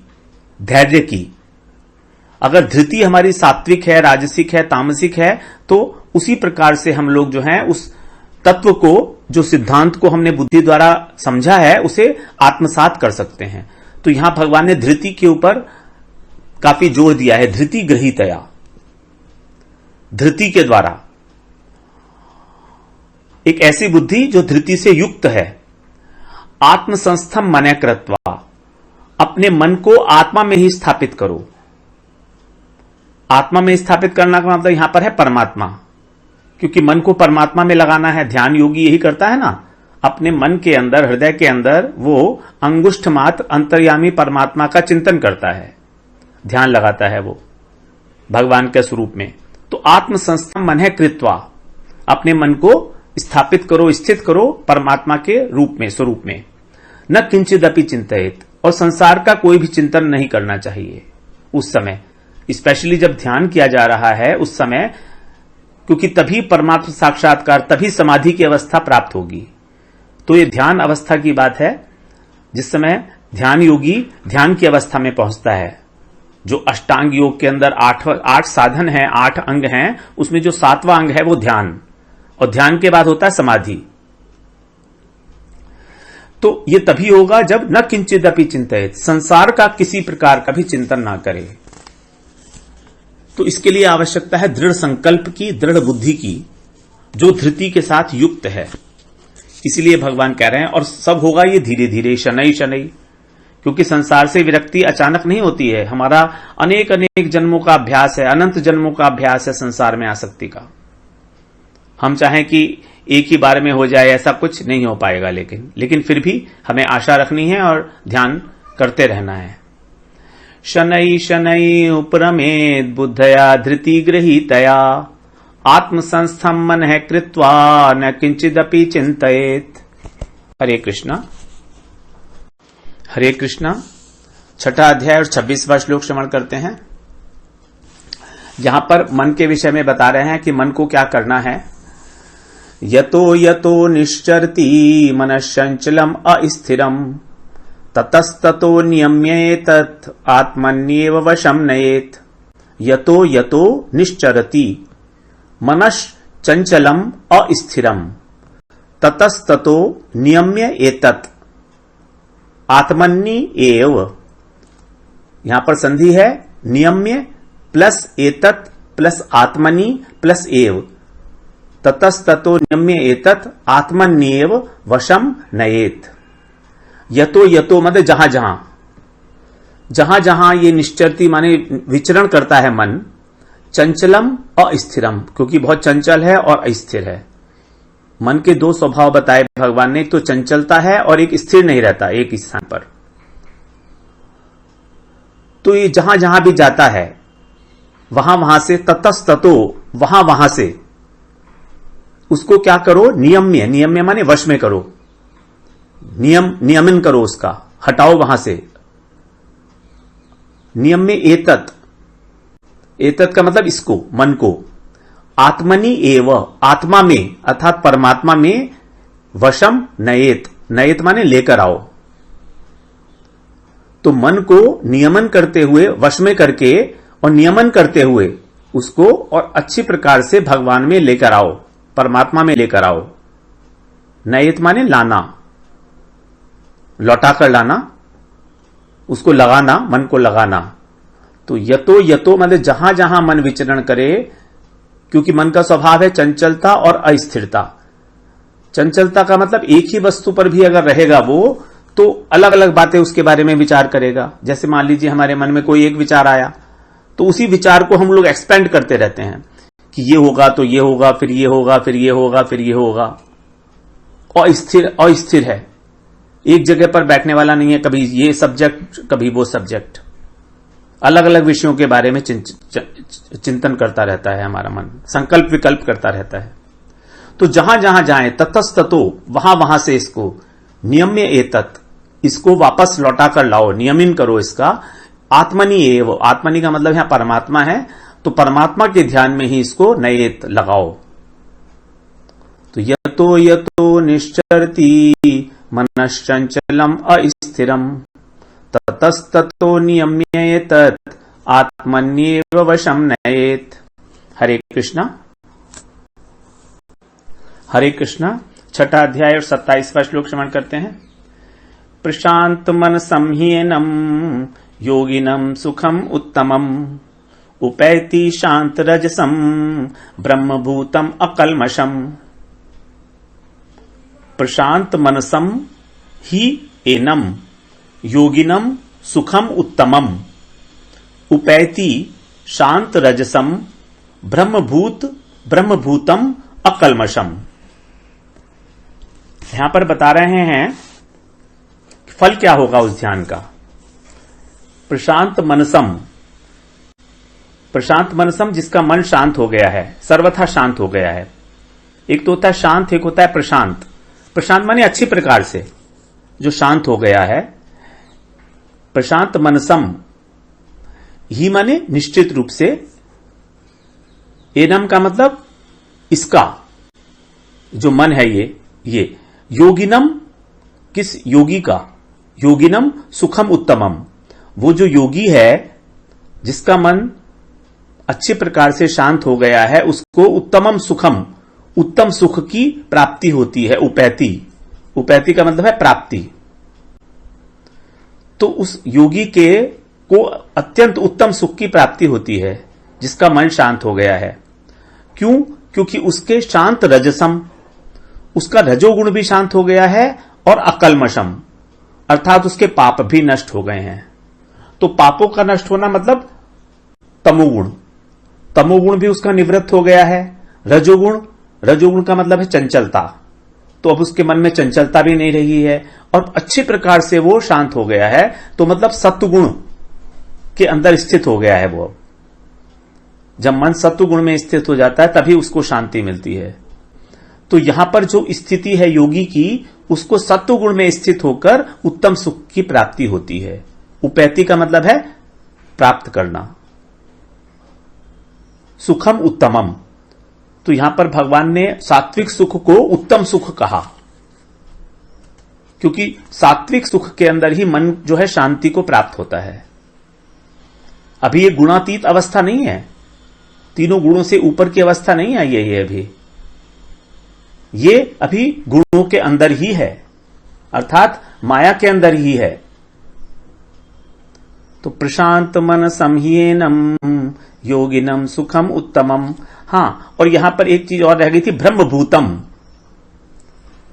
धैर्य की। अगर धृति हमारी सात्विक है, राजसिक है, तामसिक है, तो उसी प्रकार से हम लोग जो है उस तत्व को, जो सिद्धांत को हमने बुद्धि द्वारा समझा है, उसे आत्मसात कर सकते हैं। तो यहां भगवान ने धृति के ऊपर काफी जोर दिया है। धृति गृहीतया, धृति के द्वारा एक ऐसी बुद्धि जो धृति से युक्त है। आत्मसंस्थम मने कृत्वा, अपने मन को आत्मा में ही स्थापित करो। आत्मा में स्थापित करना का मतलब यहां पर है परमात्मा, क्योंकि मन को परमात्मा में लगाना है। ध्यान योगी यही करता है ना, अपने मन के अंदर, हृदय के अंदर वो अंगुष्ठ मात्र अंतर्यामी परमात्मा का चिंतन करता है, ध्यान लगाता है वो भगवान के स्वरूप में। तो आत्मसंस्थम मन है कृत्वा, अपने मन को स्थापित करो, स्थित करो परमात्मा के रूप में, स्वरूप में। न किंचिदपि चिंतित, और संसार का कोई भी चिंतन नहीं करना चाहिए उस समय, स्पेशली जब ध्यान किया जा रहा है उस समय, क्योंकि तभी परमात्मा साक्षात्कार, तभी समाधि की अवस्था प्राप्त होगी। तो ये ध्यान अवस्था की बात है, जिस समय ध्यान योगी ध्यान की अवस्था में पहुंचता है। जो अष्टांग योग के अंदर आठ साधन हैं, 8 अंग हैं, उसमें जो 7वां अंग है वो ध्यान, और ध्यान के बाद होता है समाधि। तो ये तभी होगा जब न किंचिदपि चिंतित, संसार का किसी प्रकार का भी चिंतन ना करे। तो इसके लिए आवश्यकता है दृढ़ संकल्प की, दृढ़ बुद्धि की, जो धृति के साथ युक्त है। इसलिए भगवान कह रहे हैं, और सब होगा ये धीरे धीरे, शनै शनै, क्योंकि संसार से विरक्ति अचानक नहीं होती है। हमारा अनेक अनेक जन्मों का अभ्यास है, अनंत जन्मों का अभ्यास है संसार में आसक्ति का। हम चाहें कि एक ही बार में हो जाए, ऐसा कुछ नहीं हो पाएगा। लेकिन फिर भी हमें आशा रखनी है और ध्यान करते रहना है। शनै शनै उपरमेद बुद्धया धृति गृहीतया, आत्मसंस्थम मन है कृत्वा न किंचिदपि चिंतित। हरे कृष्णा हरे कृष्णा। 6ठा अध्याय और 26वां श्लोक श्रवण करते हैं। जहां पर मन के विषय में बता रहे हैं कि मन को क्या करना है। यतो यतो निश्चरति मनश्चंचलम अस्थिरम ततस्ततो नियम्येतत् आत्मन्येव वशम नयेत। यतो यतो निश्चरति मनश्चंचलम अस्थिरम ततस्ततो नियम्य एतत् आत्मन्य एव। यहां पर संधि है, नियम्य प्लस एतत् प्लस आत्मनि प्लस एव, ततस्ततो नियम्य एतत् आत्मन्येव वशम नयेत। यतो यतो मतलब जहां जहां, जहां जहां ये निश्चरती माने विचरण करता है मन, चंचलम अस्थिरम, क्योंकि बहुत चंचल है और अस्थिर है। मन के 2 स्वभाव बताए भगवान ने, एक तो चंचलता है और एक स्थिर नहीं रहता एक स्थान पर। तो ये जहां जहां भी जाता है वहां वहां से, ततस्ततो वहां वहां से उसको क्या करो, नियम्य, नियम्य माने वश में करो, नियमन करो, उसका हटाओ वहां से। नियम्य एतत्, एतत् का मतलब इसको, मन को, आत्मनि एव आत्मा में अर्थात परमात्मा में, वशम नयेत, नयेत माने लेकर आओ। तो मन को नियमन करते हुए, वश में करके और नियमन करते हुए उसको और अच्छी प्रकार से भगवान में लेकर आओ, परमात्मा में लेकर आओ। नयेत माने लाना, लौटाकर लाना, उसको लगाना, मन को लगाना। तो यतो यतो मतलब जहां जहां मन विचरण करे, क्योंकि मन का स्वभाव है चंचलता और अस्थिरता। चंचलता का मतलब एक ही वस्तु पर भी अगर रहेगा वो, तो अलग अलग बातें उसके बारे में विचार करेगा। जैसे मान लीजिए हमारे मन में कोई एक विचार आया, तो उसी विचार को हम लोग एक्सपेंड करते रहते हैं कि ये होगा तो ये होगा, फिर ये होगा, फिर ये होगा, फिर ये होगा। अस्थिर है, एक जगह पर बैठने वाला नहीं है, कभी ये सब्जेक्ट कभी वो सब्जेक्ट, अलग अलग विषयों के बारे में चिंतन करता रहता है हमारा मन, संकल्प विकल्प करता रहता है। तो जहां जहां जाए ततस्ततो, वहां वहां से इसको नियम्य एतत्, इसको वापस लौटा कर लाओ, नियमिन करो इसका। आत्मनि एव, आत्मनि का मतलब यहां परमात्मा है, तो परमात्मा के ध्यान में ही इसको नयेत लगाओ। तो यतो यतो निश्चरति मनश्चंचलम अस्थिरम ततस्ततो नियम्य एतत् आत्मन्येव वशम नयेत। हरे कृष्णा। हरे कृष्णा। छठा अध्याय और 27वां श्लोक श्रवण करते हैं। प्रशांत मन संह्येनम योगिनम सुखम उत्तमम उपैति शांत रजसम ब्रह्मभूतम अकल्मषम। प्रशांत मनसम ही एनम योगिनम सुखम उत्तमम उपैति शांत रजसम ब्रह्मभूतम अकल्मषम। यहां पर बता रहे हैं फल क्या होगा उस ध्यान का। प्रशांत मनसम जिसका मन शांत हो गया है, सर्वथा शांत हो गया है। एक तो होता है शांत, एक होता है प्रशांत। प्रशांत माने अच्छी प्रकार से जो शांत हो गया है। प्रशांत मनसम ही माने निश्चित रूप से, एनम का मतलब इसका जो मन है ये योगिनम, किस योगी का, योगिनम सुखम उत्तमम, वो जो योगी है जिसका मन अच्छी प्रकार से शांत हो गया है, उसको उत्तमम सुखम, उत्तम सुख की प्राप्ति होती है। उपैति का मतलब है प्राप्ति। तो उस योगी को अत्यंत उत्तम सुख की प्राप्ति होती है जिसका मन शांत हो गया है। क्यों? क्योंकि उसके शांत रजसम, उसका रजोगुण भी शांत हो गया है, और अकल्मषम अर्थात उसके पाप भी नष्ट हो गए हैं। तो पापों का नष्ट होना मतलब तमोगुण भी उसका निवृत्त हो गया है। रजोगुण का मतलब है चंचलता, तो अब उसके मन में चंचलता भी नहीं रही है, और अच्छी प्रकार से वो शांत हो गया है। तो मतलब सत्वगुण के अंदर स्थित हो गया है वो। जब मन सत्वगुण में स्थित हो जाता है तभी उसको शांति मिलती है। तो यहां पर जो स्थिति है योगी की, उसको सत्वगुण में स्थित होकर उत्तम सुख की प्राप्ति होती है। उपैति का मतलब है प्राप्त करना। सुखम उत्तमम, तो यहां पर भगवान ने सात्विक सुख को उत्तम सुख कहा, क्योंकि सात्विक सुख के अंदर ही मन जो है शांति को प्राप्त होता है। अभी ये गुणातीत अवस्था नहीं है, तीनों गुणों से ऊपर की अवस्था नहीं आई है ये अभी गुणों के अंदर ही है, अर्थात माया के अंदर ही है। तो प्रशांत मन संह्येनम योगिनम सुखम उत्तमम। हां, और यहां पर एक चीज और रह गई थी, ब्रह्मभूतम।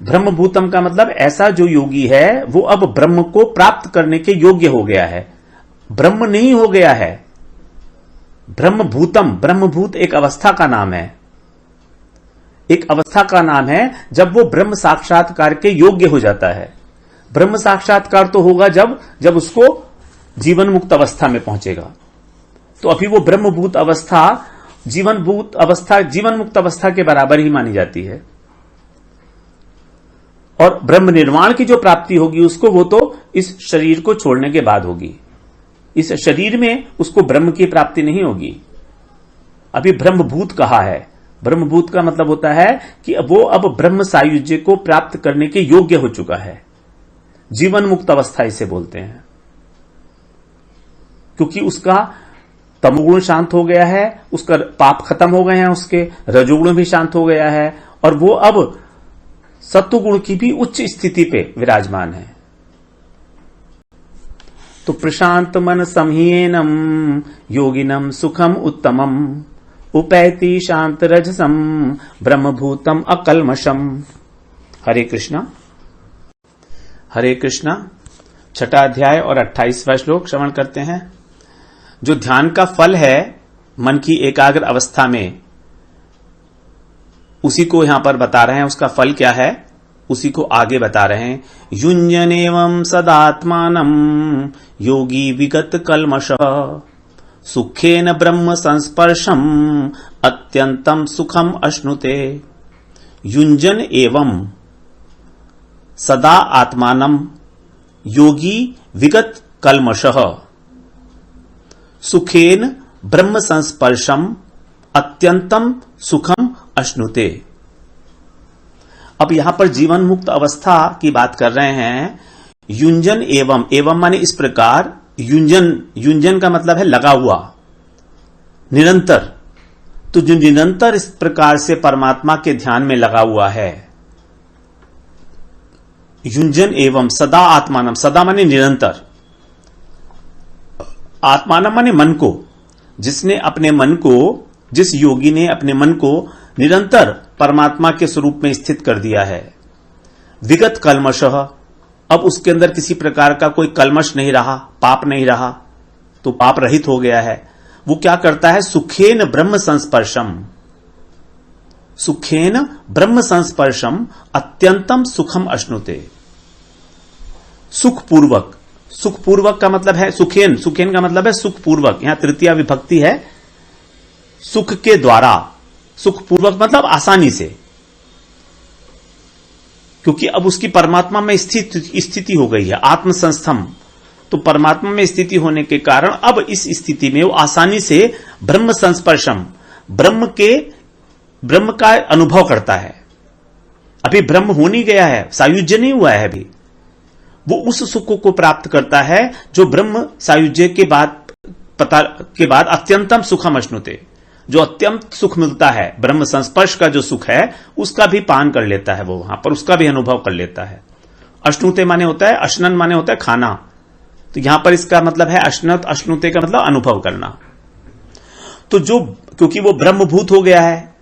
ब्रह्मभूतम का मतलब ऐसा जो योगी है वो अब ब्रह्म को प्राप्त करने के योग्य हो गया है, ब्रह्म नहीं हो गया है। ब्रह्मभूतम, ब्रह्मभूत एक अवस्था का नाम है, एक अवस्था का नाम है जब वो ब्रह्म साक्षात्कार के योग्य हो जाता है। ब्रह्म साक्षात्कार तो होगा जब उसको जीवन मुक्त अवस्था में पहुंचेगा। तो अभी वो ब्रह्मभूत अवस्था जीवन मुक्त अवस्था के बराबर ही मानी जाती है। और ब्रह्म निर्वाण की जो प्राप्ति होगी उसको, वो तो इस शरीर को छोड़ने के बाद होगी। इस शरीर में उसको ब्रह्म की प्राप्ति नहीं होगी। अभी ब्रह्मभूत कहा है। ब्रह्मभूत का मतलब होता है कि वो अब ब्रह्म सायुज्य को प्राप्त करने के योग्य हो चुका है। जीवन मुक्त अवस्था इसे बोलते हैं, क्योंकि उसका तमोगुण शांत हो गया है, उसका पाप खत्म हो गए हैं, उसके रजोगुण भी शांत हो गया है, और वो अब सत्वगुण की भी उच्च स्थिति पे विराजमान है। तो प्रशांत मन संह्येनम योगिनम सुखम उत्तमम उपैति शांत रजसम ब्रह्मभूतम अकल्मषम। हरे कृष्णा। हरे कृष्णा। छठा अध्याय और 28वां श्लोक श्रवण करते हैं। जो ध्यान का फल है मन की एकाग्र अवस्था में, उसी को यहां पर बता रहे हैं। उसका फल क्या है उसी को आगे बता रहे हैं। युञ्जन एवं सदात्मानं योगी विगत कल्मषः सुखेन ब्रह्म संस्पर्शम अत्यंतम सुखम अश्नुते। युञ्जन एवं सदा आत्मानं योगी विगत कल्मषः सुखेन ब्रह्म संस्पर्शम अत्यंतम सुखम अश्नुते। अब यहां पर जीवन मुक्त अवस्था की बात कर रहे हैं। युञ्जन एवं, एवं माने इस प्रकार। युञ्जन का मतलब है लगा हुआ, निरंतर। तो जो निरंतर इस प्रकार से परमात्मा के ध्यान में लगा हुआ है, युञ्जन एवं सदा आत्मानम, सदा माने निरंतर, आत्मानम माने मन को, जिसने अपने मन को, जिस योगी ने अपने मन को निरंतर परमात्मा के स्वरूप में स्थित कर दिया है। विगत कल्मषः, अब उसके अंदर किसी प्रकार का कोई कल्मश नहीं रहा, पाप नहीं रहा, तो पाप रहित हो गया है। वो क्या करता है? सुखेन ब्रह्म संस्पर्शम, सुखेन ब्रह्म संस्पर्शम अत्यंतम सुखम अश्नुते। सुखपूर्वक, सुखपूर्वक का मतलब है सुखेन, सुखेन का मतलब है सुखपूर्वक। यहां तृतीया विभक्ति है, सुख के द्वारा। सुखपूर्वक मतलब आसानी से, क्योंकि अब उसकी परमात्मा में स्थिति हो गई है, आत्मसंस्थम। तो परमात्मा में स्थिति होने के कारण अब इस स्थिति में वो आसानी से ब्रह्म संस्पर्शम, ब्रह्म का अनुभव करता है। अभी ब्रह्म हो नहीं गया है, सायुज्य नहीं हुआ है अभी। वो उस सुख को प्राप्त करता है जो ब्रह्म सायुज्य के बाद अत्यंतम सुखम अश्नुते, जो अत्यंत सुख मिलता है। ब्रह्म संस्पर्श का जो सुख है उसका भी पान कर लेता है, वो वहां पर उसका भी अनुभव कर लेता है। अश्नुते माने होता है, अश्नन माने होता है खाना। तो यहां पर इसका मतलब है अश्नत, अश्नुते का मतलब अनुभव करना। तो जो, क्योंकि वो ब्रह्मभूत हो गया है,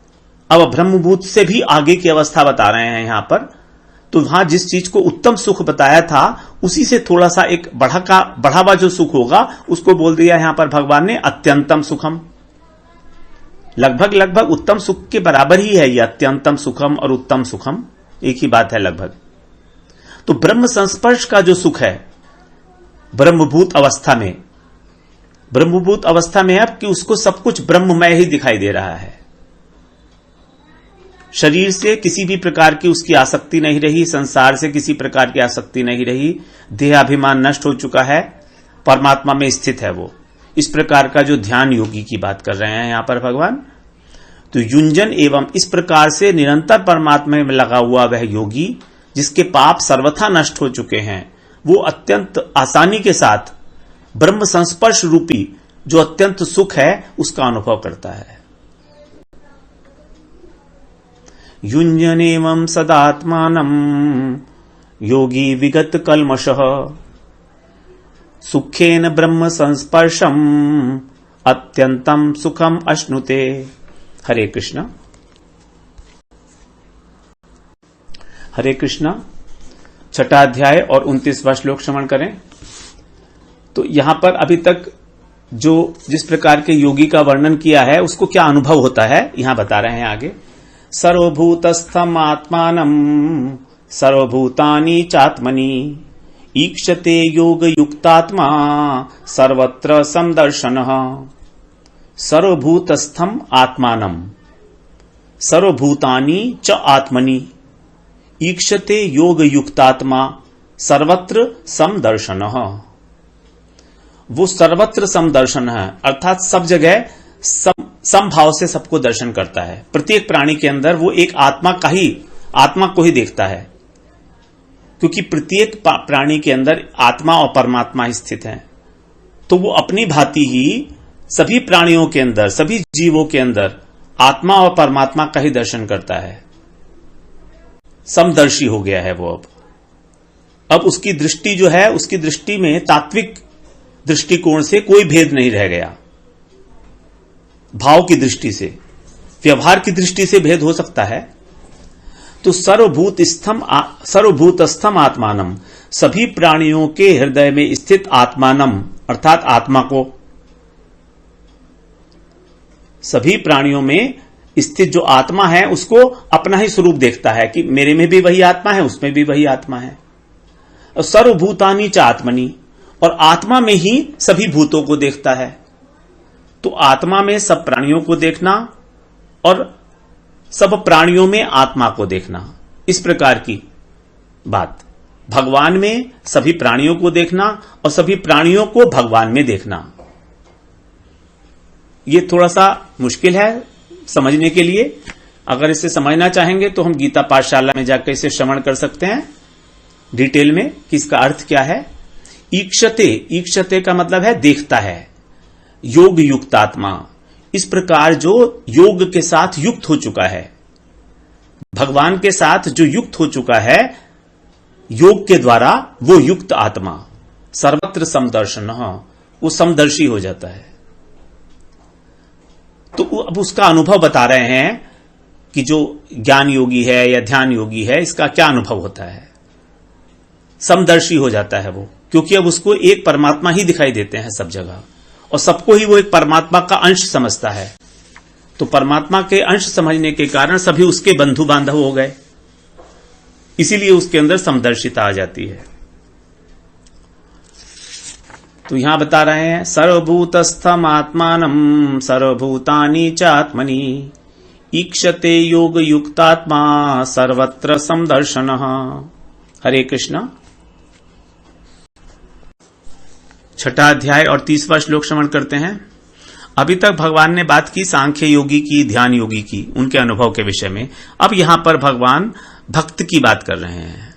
अब ब्रह्मभूत से भी आगे की अवस्था बता रहे हैं यहां पर। तो वहां जिस चीज को उत्तम सुख बताया था, उसी से थोड़ा सा एक बढ़ावा जो सुख होगा उसको बोल दिया यहां पर भगवान ने अत्यंतम सुखम। लगभग उत्तम सुख के बराबर ही है ये, अत्यंतम सुखम और उत्तम सुखम एक ही बात है लगभग। तो ब्रह्म संस्पर्श का जो सुख है ब्रह्मभूत अवस्था में, ब्रह्मभूत अवस्था में अब कि उसको सब कुछ ब्रह्ममय ही दिखाई दे रहा है। शरीर से किसी भी प्रकार की उसकी आसक्ति नहीं रही, संसार से किसी प्रकार की आसक्ति नहीं रही, देहाभिमान नष्ट हो चुका है, परमात्मा में स्थित है वो। इस प्रकार का जो ध्यान योगी की बात कर रहे हैं यहां पर भगवान। तो युञ्जन एवं, इस प्रकार से निरंतर परमात्मा में लगा हुआ वह योगी जिसके पाप सर्वथा नष्ट हो चुके हैं, वो अत्यंत आसानी के साथ ब्रह्म संस्पर्श रूपी जो अत्यंत सुख है उसका अनुभव करता है। युञ्जन एवं सदात्मानं योगी विगत कल्मषः सुखेन ब्रह्म संस्पर्शम अत्यंतम सुखम अश्नुते। हरे कृष्णा। हरे कृष्णा। छठा अध्याय और 29वां श्लोक श्रवण करें। तो यहां पर अभी तक जो जिस प्रकार के योगी का वर्णन किया है उसको क्या अनुभव होता है यहां बता रहे हैं आगे। सर्वभूतस्थम आत्मानं सर्वभूतानि चात्मनि ईक्षते योग युक्तात्मा सर्वत्र समदर्शनः। सर्वभूतस्थम आत्मानं सर्वभूतानि च आत्मनि ईक्षते योग युक्तात्मा सर्वत्र समदर्शनः। वो सर्वत्र समदर्शन है, अर्थात सब जगह समभाव से सबको दर्शन करता है। प्रत्येक प्राणी के अंदर वो एक आत्मा को ही देखता है, क्योंकि प्रत्येक प्राणी के अंदर आत्मा और परमात्मा ही स्थित है। तो वो अपनी भांति ही सभी प्राणियों के अंदर, सभी जीवों के अंदर आत्मा और परमात्मा का ही दर्शन करता है। समदर्शी हो गया है वो। अब उसकी दृष्टि जो है, उसकी दृष्टि में तात्विक दृष्टिकोण से कोई भेद नहीं रह गया। भाव की दृष्टि से, व्यवहार की दृष्टि से भेद हो सकता है। तो सर्वभूतस्थम आत्मानम, सभी प्राणियों के हृदय में स्थित आत्मानम अर्थात आत्मा को, सभी प्राणियों में स्थित जो आत्मा है उसको अपना ही स्वरूप देखता है कि मेरे में भी वही आत्मा है, उसमें भी वही आत्मा है। और सर्वभूतानि च आत्मनि, और आत्मा में ही सभी भूतों को देखता है। तो आत्मा में सब प्राणियों को देखना और सब प्राणियों में आत्मा को देखना, इस प्रकार की बात। भगवान में सभी प्राणियों को देखना और सभी प्राणियों को भगवान में देखना, ये थोड़ा सा मुश्किल है समझने के लिए। अगर इसे समझना चाहेंगे तो हम गीता पाठशाला में जाकर इसे श्रवण कर सकते हैं डिटेल में कि इसका अर्थ क्या है। ईक्षते का मतलब है देखता है, योग युक्त आत्मा, इस प्रकार जो योग के साथ युक्त हो चुका है, भगवान के साथ जो युक्त हो चुका है योग के द्वारा, वो युक्त आत्मा सर्वत्र समदर्शन, वो समदर्शी हो जाता है। तो अब उसका अनुभव बता रहे हैं कि जो ज्ञान योगी है या ध्यान योगी है, इसका क्या अनुभव होता है। समदर्शी हो जाता है वो, क्योंकि अब उसको एक परमात्मा ही दिखाई देते हैं सब जगह, और सबको ही वो एक परमात्मा का अंश समझता है। तो परमात्मा के अंश समझने के कारण सभी उसके बंधु बांधव हो गए, इसीलिए उसके अंदर समदर्शिता आ जाती है। तो यहां बता रहे हैं सर्वभूतस्थम आत्मानम सर्वभूतानि च आत्मनि ईक्षते योग युक्तात्मा सर्वत्र समदर्शन। हरे कृष्ण। छठा अध्याय और 30वां श्लोक श्रवण करते हैं। अभी तक भगवान ने बात की सांख्य योगी की, ध्यान योगी की, उनके अनुभव के विषय में। अब यहां पर भगवान भक्त की बात कर रहे हैं।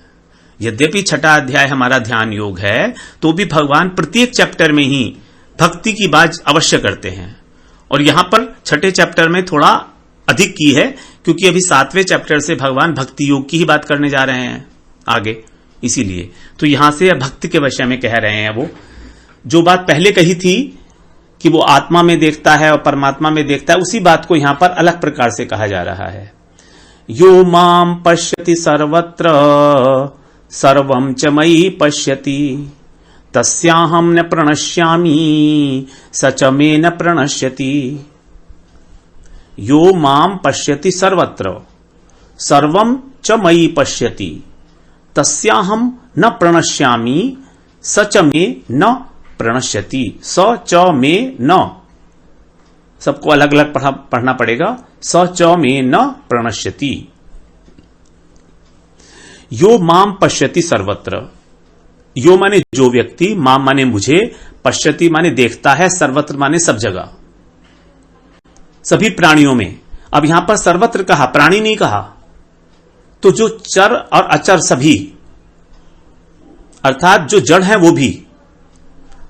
यद्यपि छठा अध्याय हमारा ध्यान योग है, तो भी भगवान प्रत्येक चैप्टर में ही भक्ति की बात अवश्य करते हैं। और यहां पर छठे चैप्टर में थोड़ा अधिक की है, क्योंकि अभी 7वें चैप्टर से भगवान भक्ति योग की ही बात करने जा रहे हैं आगे, इसीलिए तो यहां से भक्ति के विषय में कह रहे हैं। वो जो बात पहले कही थी कि वो आत्मा में देखता है और परमात्मा में देखता है, उसी बात को यहां पर अलग प्रकार से कहा जा रहा है। यो माम पश्यति सर्वत्र सर्वं च मयि पश्यति तस्याहं न प्रणश्यामि स च मे न प्रणश्यति। यो माम पश्यति सर्वत्र सर्वं च मयि पश्यति तस्याहं न प्रणश्यामि स च मे न प्रणश्यति। स च मे न, सबको अलग अलग पढ़ना पड़ेगा। स च मे न प्रणश्यति। यो माम पश्यति सर्वत्र, यो माने जो व्यक्ति, माम माने मुझे, पश्यति माने देखता है, सर्वत्र माने सब जगह, सभी प्राणियों में। अब यहां पर सर्वत्र कहा, प्राणी नहीं कहा। तो जो चर और अचर सभी, अर्थात जो जड़ है वो भी,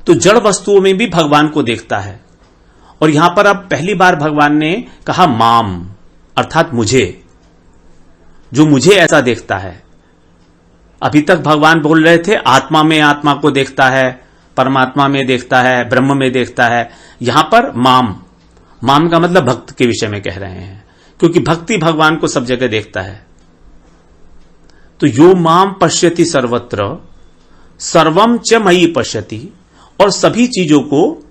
तो जड़ वस्तुओं में भी भगवान को देखता है। और यहां पर अब पहली बार भगवान ने कहा माम, अर्थात मुझे, जो मुझे ऐसा देखता है। अभी तक भगवान बोल रहे थे आत्मा में आत्मा को देखता है, परमात्मा में देखता है, ब्रह्म में देखता है। यहां पर माम, माम का मतलब भक्त के विषय में कह रहे हैं, क्योंकि भक्ति भगवान को सब जगह देखता है। तो यो माम पश्यति सर्वत्र सर्वम च मयि पश्यति, और सभी चीजों को,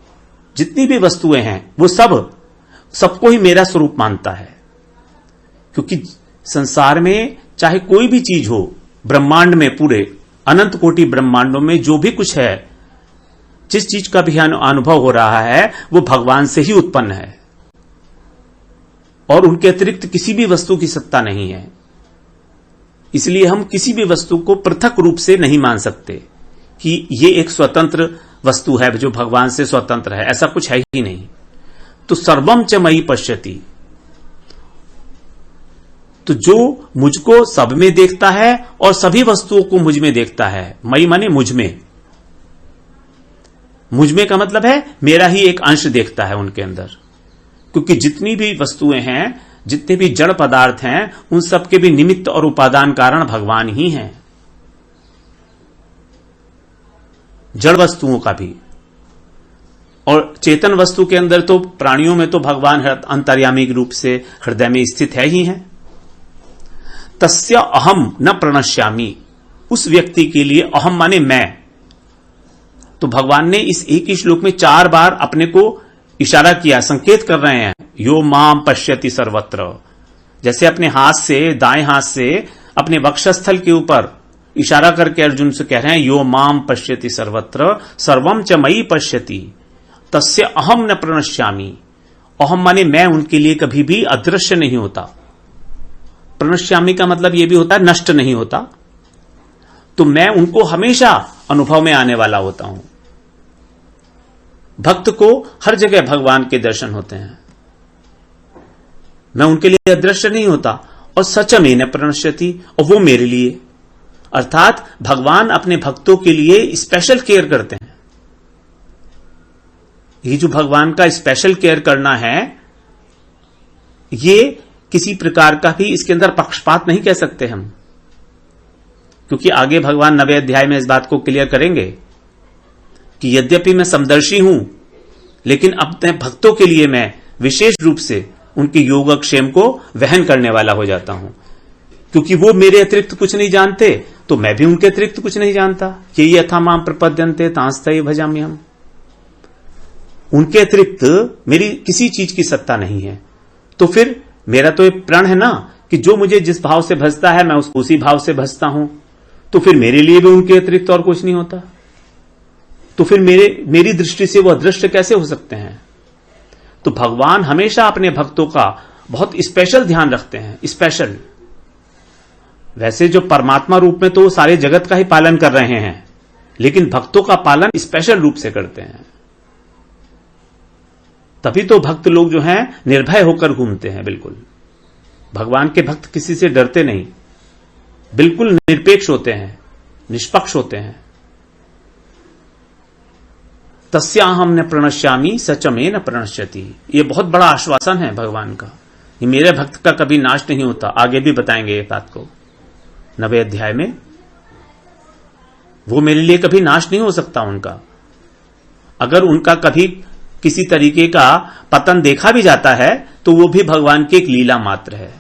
जितनी भी वस्तुएं हैं वो सबको ही मेरा स्वरूप मानता है। क्योंकि संसार में चाहे कोई भी चीज हो, ब्रह्मांड में, पूरे अनंत कोटि ब्रह्मांडों में जो भी कुछ है, जिस चीज का भी अनुभव हो रहा है, वो भगवान से ही उत्पन्न है, और उनके अतिरिक्त किसी भी वस्तु की सत्ता नहीं है। इसलिए हम किसी भी वस्तु को पृथक रूप से नहीं मान सकते कि ये एक स्वतंत्र वस्तु है जो भगवान से स्वतंत्र है, ऐसा कुछ है ही नहीं। तो सर्वम च मयि पश्यति, तो जो मुझको सब में देखता है और सभी वस्तुओं को मुझ में देखता है। मयि माने मुझ में, मुझ में का मतलब है मेरा ही एक अंश देखता है उनके अंदर। क्योंकि जितनी भी वस्तुएं हैं, जितने भी जड़ पदार्थ हैं, उन सबके भी निमित्त और उपादान कारण भगवान ही हैं, जड़ वस्तुओं का भी। और चेतन वस्तु के अंदर तो, प्राणियों में तो भगवान अंतर्यामी रूप से हृदय में स्थित है ही है। तस्य अहम न प्रणश्यामि, उस व्यक्ति के लिए अहम माने मैं। तो भगवान ने इस एक ही श्लोक में 4 बार अपने को इशारा किया, संकेत कर रहे हैं, यो माम पश्यति सर्वत्र। जैसे अपने हाथ से, दाएं हाथ से अपने वक्षस्थल के ऊपर इशारा करके अर्जुन से कह रहे हैं, यो माम पश्यति सर्वत्र सर्वम च मयि पश्यति तस्य अहम न प्रणश्यामि। अहम माने मैं उनके लिए कभी भी अदृश्य नहीं होता। प्रणश्यामि का मतलब यह भी होता है नष्ट नहीं होता। तो मैं उनको हमेशा अनुभव में आने वाला होता हूं। भक्त को हर जगह भगवान के दर्शन होते हैं। मैं उनके लिए अदृश्य नहीं होता। और सच में न प्रणश्यति, और वो मेरे लिए, अर्थात भगवान अपने भक्तों के लिए स्पेशल केयर करते हैं। ये जो भगवान का स्पेशल केयर करना है, ये किसी प्रकार का भी इसके अंदर पक्षपात नहीं कह सकते हम, क्योंकि आगे भगवान 9वें अध्याय में इस बात को क्लियर करेंगे कि यद्यपि मैं समदर्शी हूं, लेकिन अपने भक्तों के लिए मैं विशेष रूप से उनके योगक्षेम को वहन करने वाला हो जाता हूं। क्योंकि वो मेरे अतिरिक्त कुछ नहीं जानते, तो मैं भी उनके अतिरिक्त कुछ नहीं जानता। यही यथा माम प्रपद्यन्ते तांस्तये भजाम्यहम्। उनके अतिरिक्त मेरी किसी चीज की सत्ता नहीं है। तो फिर मेरा तो एक प्रण है ना कि जो मुझे जिस भाव से भजता है मैं उसको उसी भाव से भजता हूं। तो फिर मेरे लिए भी उनके अतिरिक्त और कुछ नहीं होता। तो फिर मेरी दृष्टि से वो अदृश्य कैसे हो सकते हैं? तो भगवान हमेशा अपने भक्तों का बहुत स्पेशल ध्यान रखते हैं। स्पेशल, वैसे जो परमात्मा रूप में तो सारे जगत का ही पालन कर रहे हैं, लेकिन भक्तों का पालन स्पेशल रूप से करते हैं। तभी तो भक्त लोग जो हैं निर्भय होकर घूमते हैं। बिल्कुल भगवान के भक्त किसी से डरते नहीं, बिल्कुल निरपेक्ष होते हैं, निष्पक्ष होते हैं। तस्याहम न प्रणश्यामि सच में न प्रणश्यति। ये बहुत बड़ा आश्वासन है भगवान का। ये मेरे भक्त का कभी नाश नहीं होता। आगे भी बताएंगे ये बात को 9वें अध्याय में। वो मेरे लिए कभी नाश नहीं हो सकता उनका। अगर उनका कभी किसी तरीके का पतन देखा भी जाता है तो वो भी भगवान की एक लीला मात्र है।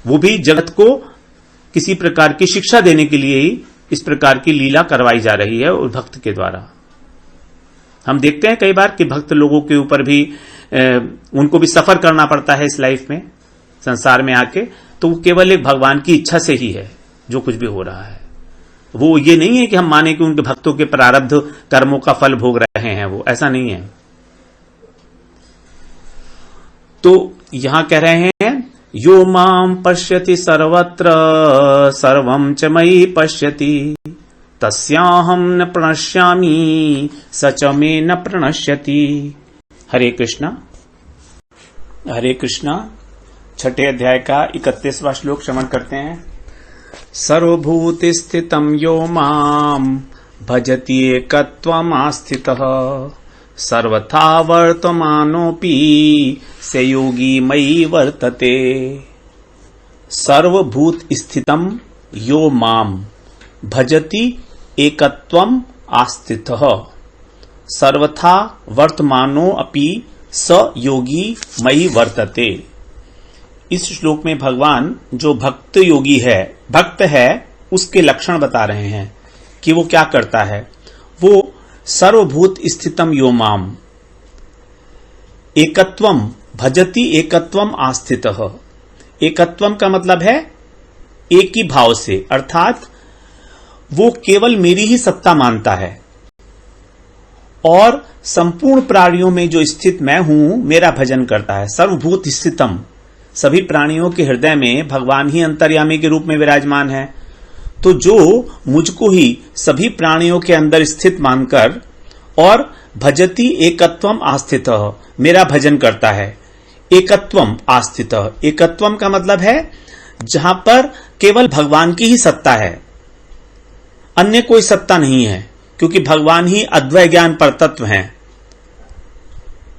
वो भी जगत को किसी प्रकार की शिक्षा देने के लिए ही इस प्रकार की लीला करवाई जा रही है और भक्त के द्वारा। हम देखते हैं कई बार कि भक्त लोगों के ऊपर भी उनको भी सफर करना पड़ता है इस लाइफ में, संसार में आके। तो वो केवल एक भगवान की इच्छा से ही है जो कुछ भी हो रहा है। वो ये नहीं है कि हम माने कि उनके भक्तों के प्रारब्ध कर्मों का फल भोग रहे हैं, वो ऐसा नहीं है। तो यहां कह रहे हैं यो माम पश्यति सर्वत्र सर्वं च मयि पश्यति तस्याहम न प्रणश्यामि सच में न प्रणश्यति। हरे कृष्णा हरे कृष्णा। 6ठे अध्याय का 31वां श्लोक श्रवण करते हैं। सर्वभूति स्थितं यो माम भजति एकत्वमास्थितः सर्वथा वर्तमानोऽपि स योगी मयि वर्तते। सर्वभूत स्थितं यो माम भजति एकत्वम आस्थितः सर्वथा वर्तमानोऽपि स योगी मयि वर्तते। इस श्लोक में भगवान जो भक्त योगी है, भक्त है, उसके लक्षण बता रहे हैं कि वो क्या करता है। वो सर्वभूत स्थितम यो माम एकत्वम भजति एकत्वम आस्थितः। एकत्वम का मतलब है एक ही भाव से, अर्थात वो केवल मेरी ही सत्ता मानता है और संपूर्ण प्राणियों में जो स्थित मैं हूं मेरा भजन करता है। सर्वभूत स्थितम, सभी प्राणियों के हृदय में भगवान ही अंतर्यामी के रूप में विराजमान है। तो जो मुझको ही सभी प्राणियों के अंदर स्थित मानकर और भजति एकत्वम आस्थितः, मेरा भजन करता है। एकत्वम आस्थितः, एकत्वम का मतलब है जहां पर केवल भगवान की ही सत्ता है, अन्य कोई सत्ता नहीं है, क्योंकि भगवान ही अद्वय ज्ञान पर तत्व हैं।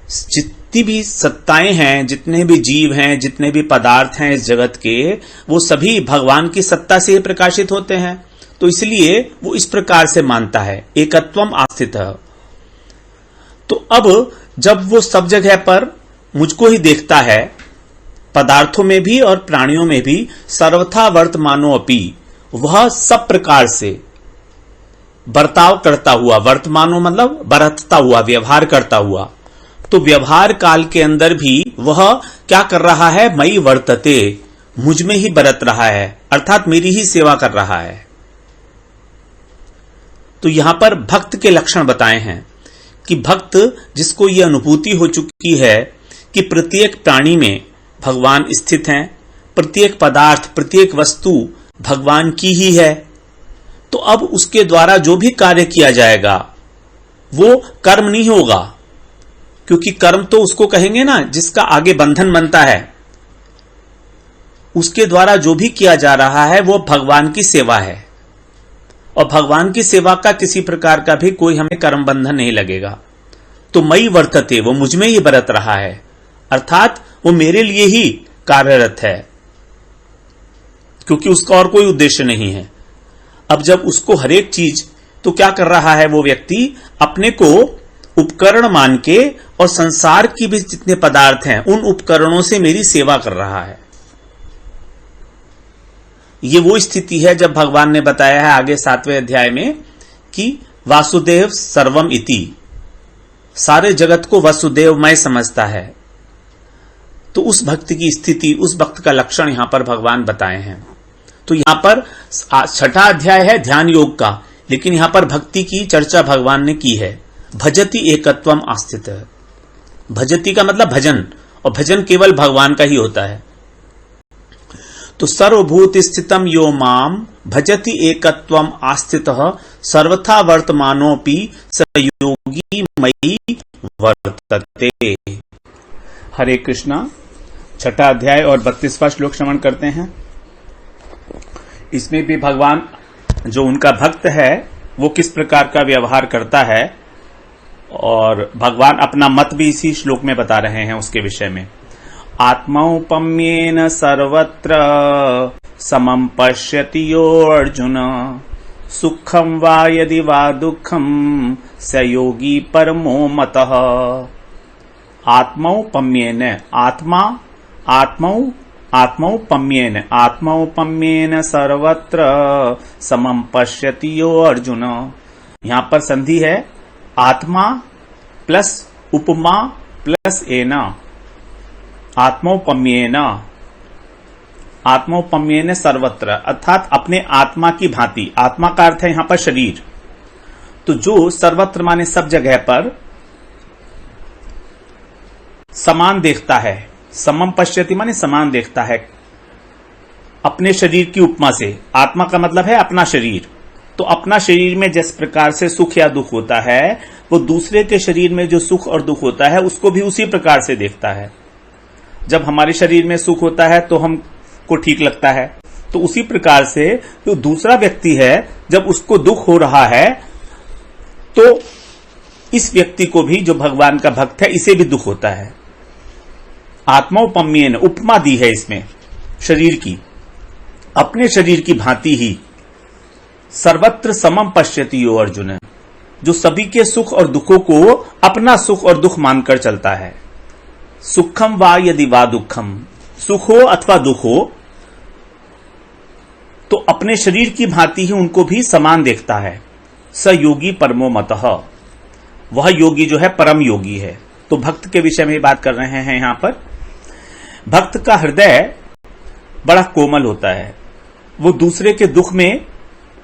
जितनी भी सत्ताएं हैं, जितने भी जीव हैं, जितने भी पदार्थ हैं इस जगत के, वो सभी भगवान की सत्ता से ही प्रकाशित होते हैं। तो इसलिए वो इस प्रकार से मानता है, एकत्वम आस्थितः। तो अब जब वो सब जगह पर मुझको ही देखता है पदार्थों में भी और प्राणियों में भी सर्वथा वर्तमानो अपि, वह सब प्रकार से बर्ताव करता हुआ, वर्तमानो मतलब बरतता हुआ, व्यवहार करता हुआ, तो व्यवहार काल के अंदर भी वह क्या कर रहा है, मई वर्तते, मुझ में ही बरत रहा है, अर्थात मेरी ही सेवा कर रहा है। तो यहां पर भक्त के लक्षण बताए हैं कि भक्त जिसको यह अनुभूति हो चुकी है कि प्रत्येक प्राणी में भगवान स्थित हैं, प्रत्येक पदार्थ, प्रत्येक वस्तु भगवान की ही है, तो अब उसके द्वारा जो भी कार्य किया जाएगा वो कर्म नहीं होगा, क्योंकि कर्म तो उसको कहेंगे ना जिसका आगे बंधन बनता है। उसके द्वारा जो भी किया जा रहा है वो भगवान की सेवा है, और भगवान की सेवा का किसी प्रकार का भी कोई हमें कर्म बंधन नहीं लगेगा। तो मई वर्तते, वो मुझ में ही बरत रहा है, अर्थात वो मेरे लिए ही कार्यरत है, क्योंकि उसका और कोई उद्देश्य नहीं है। अब जब उसको हरेक चीज, तो क्या कर रहा है वो व्यक्ति, अपने को उपकरण मान के और संसार की भी जितने पदार्थ हैं उन उपकरणों से मेरी सेवा कर रहा है। ये वो स्थिति है जब भगवान ने बताया है आगे 7वें अध्याय में कि वासुदेव सर्वम इति, सारे जगत को वसुदेवमय समझता है। तो उस भक्त की स्थिति, उस भक्त का लक्षण यहां पर भगवान बताए हैं। तो यहां पर 6ठा अध्याय है ध्यान योग का, लेकिन यहां पर भक्ति की चर्चा भगवान ने की है। भजति एकत्वम आस्थित, भजति का मतलब भजन, और भजन केवल भगवान का ही होता है। तो सर्वभूत स्थितम यो माम भजति एकत्वम आस्थितः सर्वथा वर्तमानोपि स योगी मयि वर्तते। हरे कृष्णा। 6ठा अध्याय और 32वां श्लोक श्रवण करते हैं। इसमें भी भगवान जो उनका भक्त है वो किस प्रकार का व्यवहार करता है, और भगवान अपना मत भी इसी श्लोक में बता रहे हैं उसके विषय में। आत्मौपम्येन सर्वत्र समं पश्यति यो अर्जुन, सुखम वा यदि वा दुखम स योगी परमो मतः। आत्मौपम्येन, आत्मौपम्येन सर्वत्र समं पश्यति यो अर्जुन। यहां पर संधि है आत्मा प्लस उपमा प्लस एना, आत्मौपम्येन सर्वत्र, अर्थात अपने आत्मा की भांति। आत्मा का अर्थ है यहां पर शरीर। तो जो सर्वत्र माने सब जगह पर समान देखता है, समम पश्यति माने समान देखता है अपने शरीर की उपमा से। आत्मा का मतलब है अपना शरीर। तो अपना शरीर में जिस प्रकार से सुख या दुख होता है, वो दूसरे के शरीर में जो सुख और दुख होता है उसको भी उसी प्रकार से देखता है। जब हमारे शरीर में सुख होता है तो हमको ठीक लगता है, तो उसी प्रकार से जो दूसरा व्यक्ति है जब उसको दुख हो रहा है तो इस व्यक्ति को भी, जो भगवान का भक्त है, इसे भी दुख होता है। आत्मौपम्येन, उपमा दी है इसमें शरीर की, अपने शरीर की भांति ही। सर्वत्र समम पश्यति यो अर्जुन, जो सभी के सुख और दुखों को अपना सुख और दुख मानकर चलता है। सुखम वा यदि वा दुखम, सुख हो अथवा दुख हो तो अपने शरीर की भांति ही उनको भी समान देखता है। स योगी परमो मतः, वह योगी जो है परम योगी है। तो भक्त के विषय में बात कर रहे हैं यहां पर। भक्त का हृदय बड़ा कोमल होता है, वो दूसरे के दुख में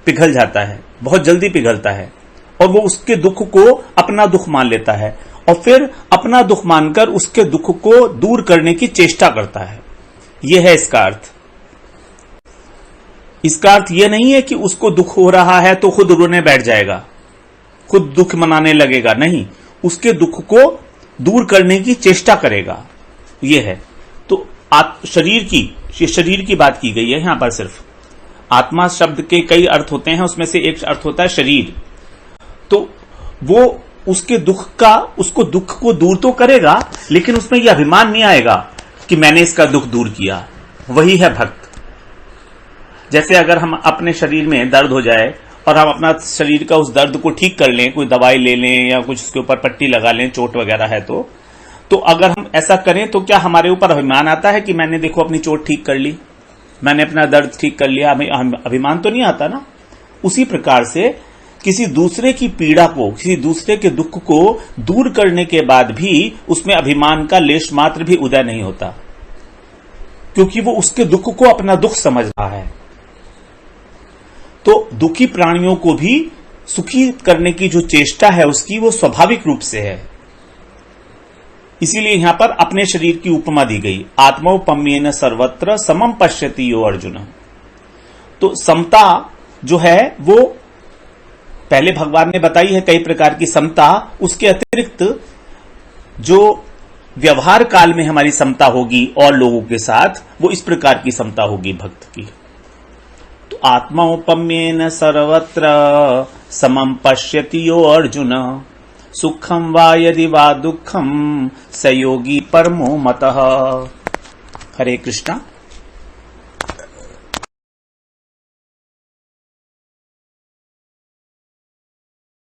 पिघल जाता है, बहुत जल्दी पिघलता है, और वो उसके दुख को अपना दुख मान लेता है, और फिर अपना दुख मानकर उसके दुख को दूर करने की चेष्टा करता है। यह है इसका अर्थ। इसका अर्थ यह नहीं है कि उसको दुख हो रहा है तो खुद रोने बैठ जाएगा, खुद दुख मनाने लगेगा, नहीं, उसके दुख को दूर करने की चेष्टा करेगा। यह है। तो शरीर की बात की गई है यहां पर। सिर्फ आत्मा शब्द के कई अर्थ होते हैं, उसमें से एक अर्थ होता है शरीर। तो वो उसके उसको दुख को दूर तो करेगा, लेकिन उसमें यह अभिमान नहीं आएगा कि मैंने इसका दुख दूर किया। वही है भक्त। जैसे अगर हम अपने शरीर में दर्द हो जाए और हम अपना शरीर का उस दर्द को ठीक कर लें, कोई दवाई ले लें या कुछ उसके ऊपर पट्टी लगा लें, चोट वगैरह है तो तो अगर हम ऐसा करें तो क्या हमारे ऊपर अभिमान आता है कि मैंने देखो अपनी चोट ठीक कर ली, मैंने अपना दर्द ठीक कर लिया? हमें अभिमान तो नहीं आता ना। उसी प्रकार से किसी दूसरे की पीड़ा को, किसी दूसरे के दुख को दूर करने के बाद भी उसमें अभिमान का लेश मात्र भी उदय नहीं होता, क्योंकि वो उसके दुख को अपना दुख समझ रहा है। तो दुखी प्राणियों को भी सुखी करने की जो चेष्टा है उसकी, वो स्वाभाविक रूप से है। इसीलिए यहां पर अपने शरीर की उपमा दी गई, आत्मौपम्येन सर्वत्र समम पश्यति यो अर्जुन। तो समता जो है वो पहले भगवान ने बताई है, कई प्रकार की समता। उसके अतिरिक्त जो व्यवहार काल में हमारी समता होगी और लोगों के साथ, वो इस प्रकार की समता होगी भक्त की। तो आत्मौपम्येन सर्वत्र समम पश्यति यो अर्जुन, सुखम वा यदि वा दुखम स योगी परमो मतः। हरे कृष्णा।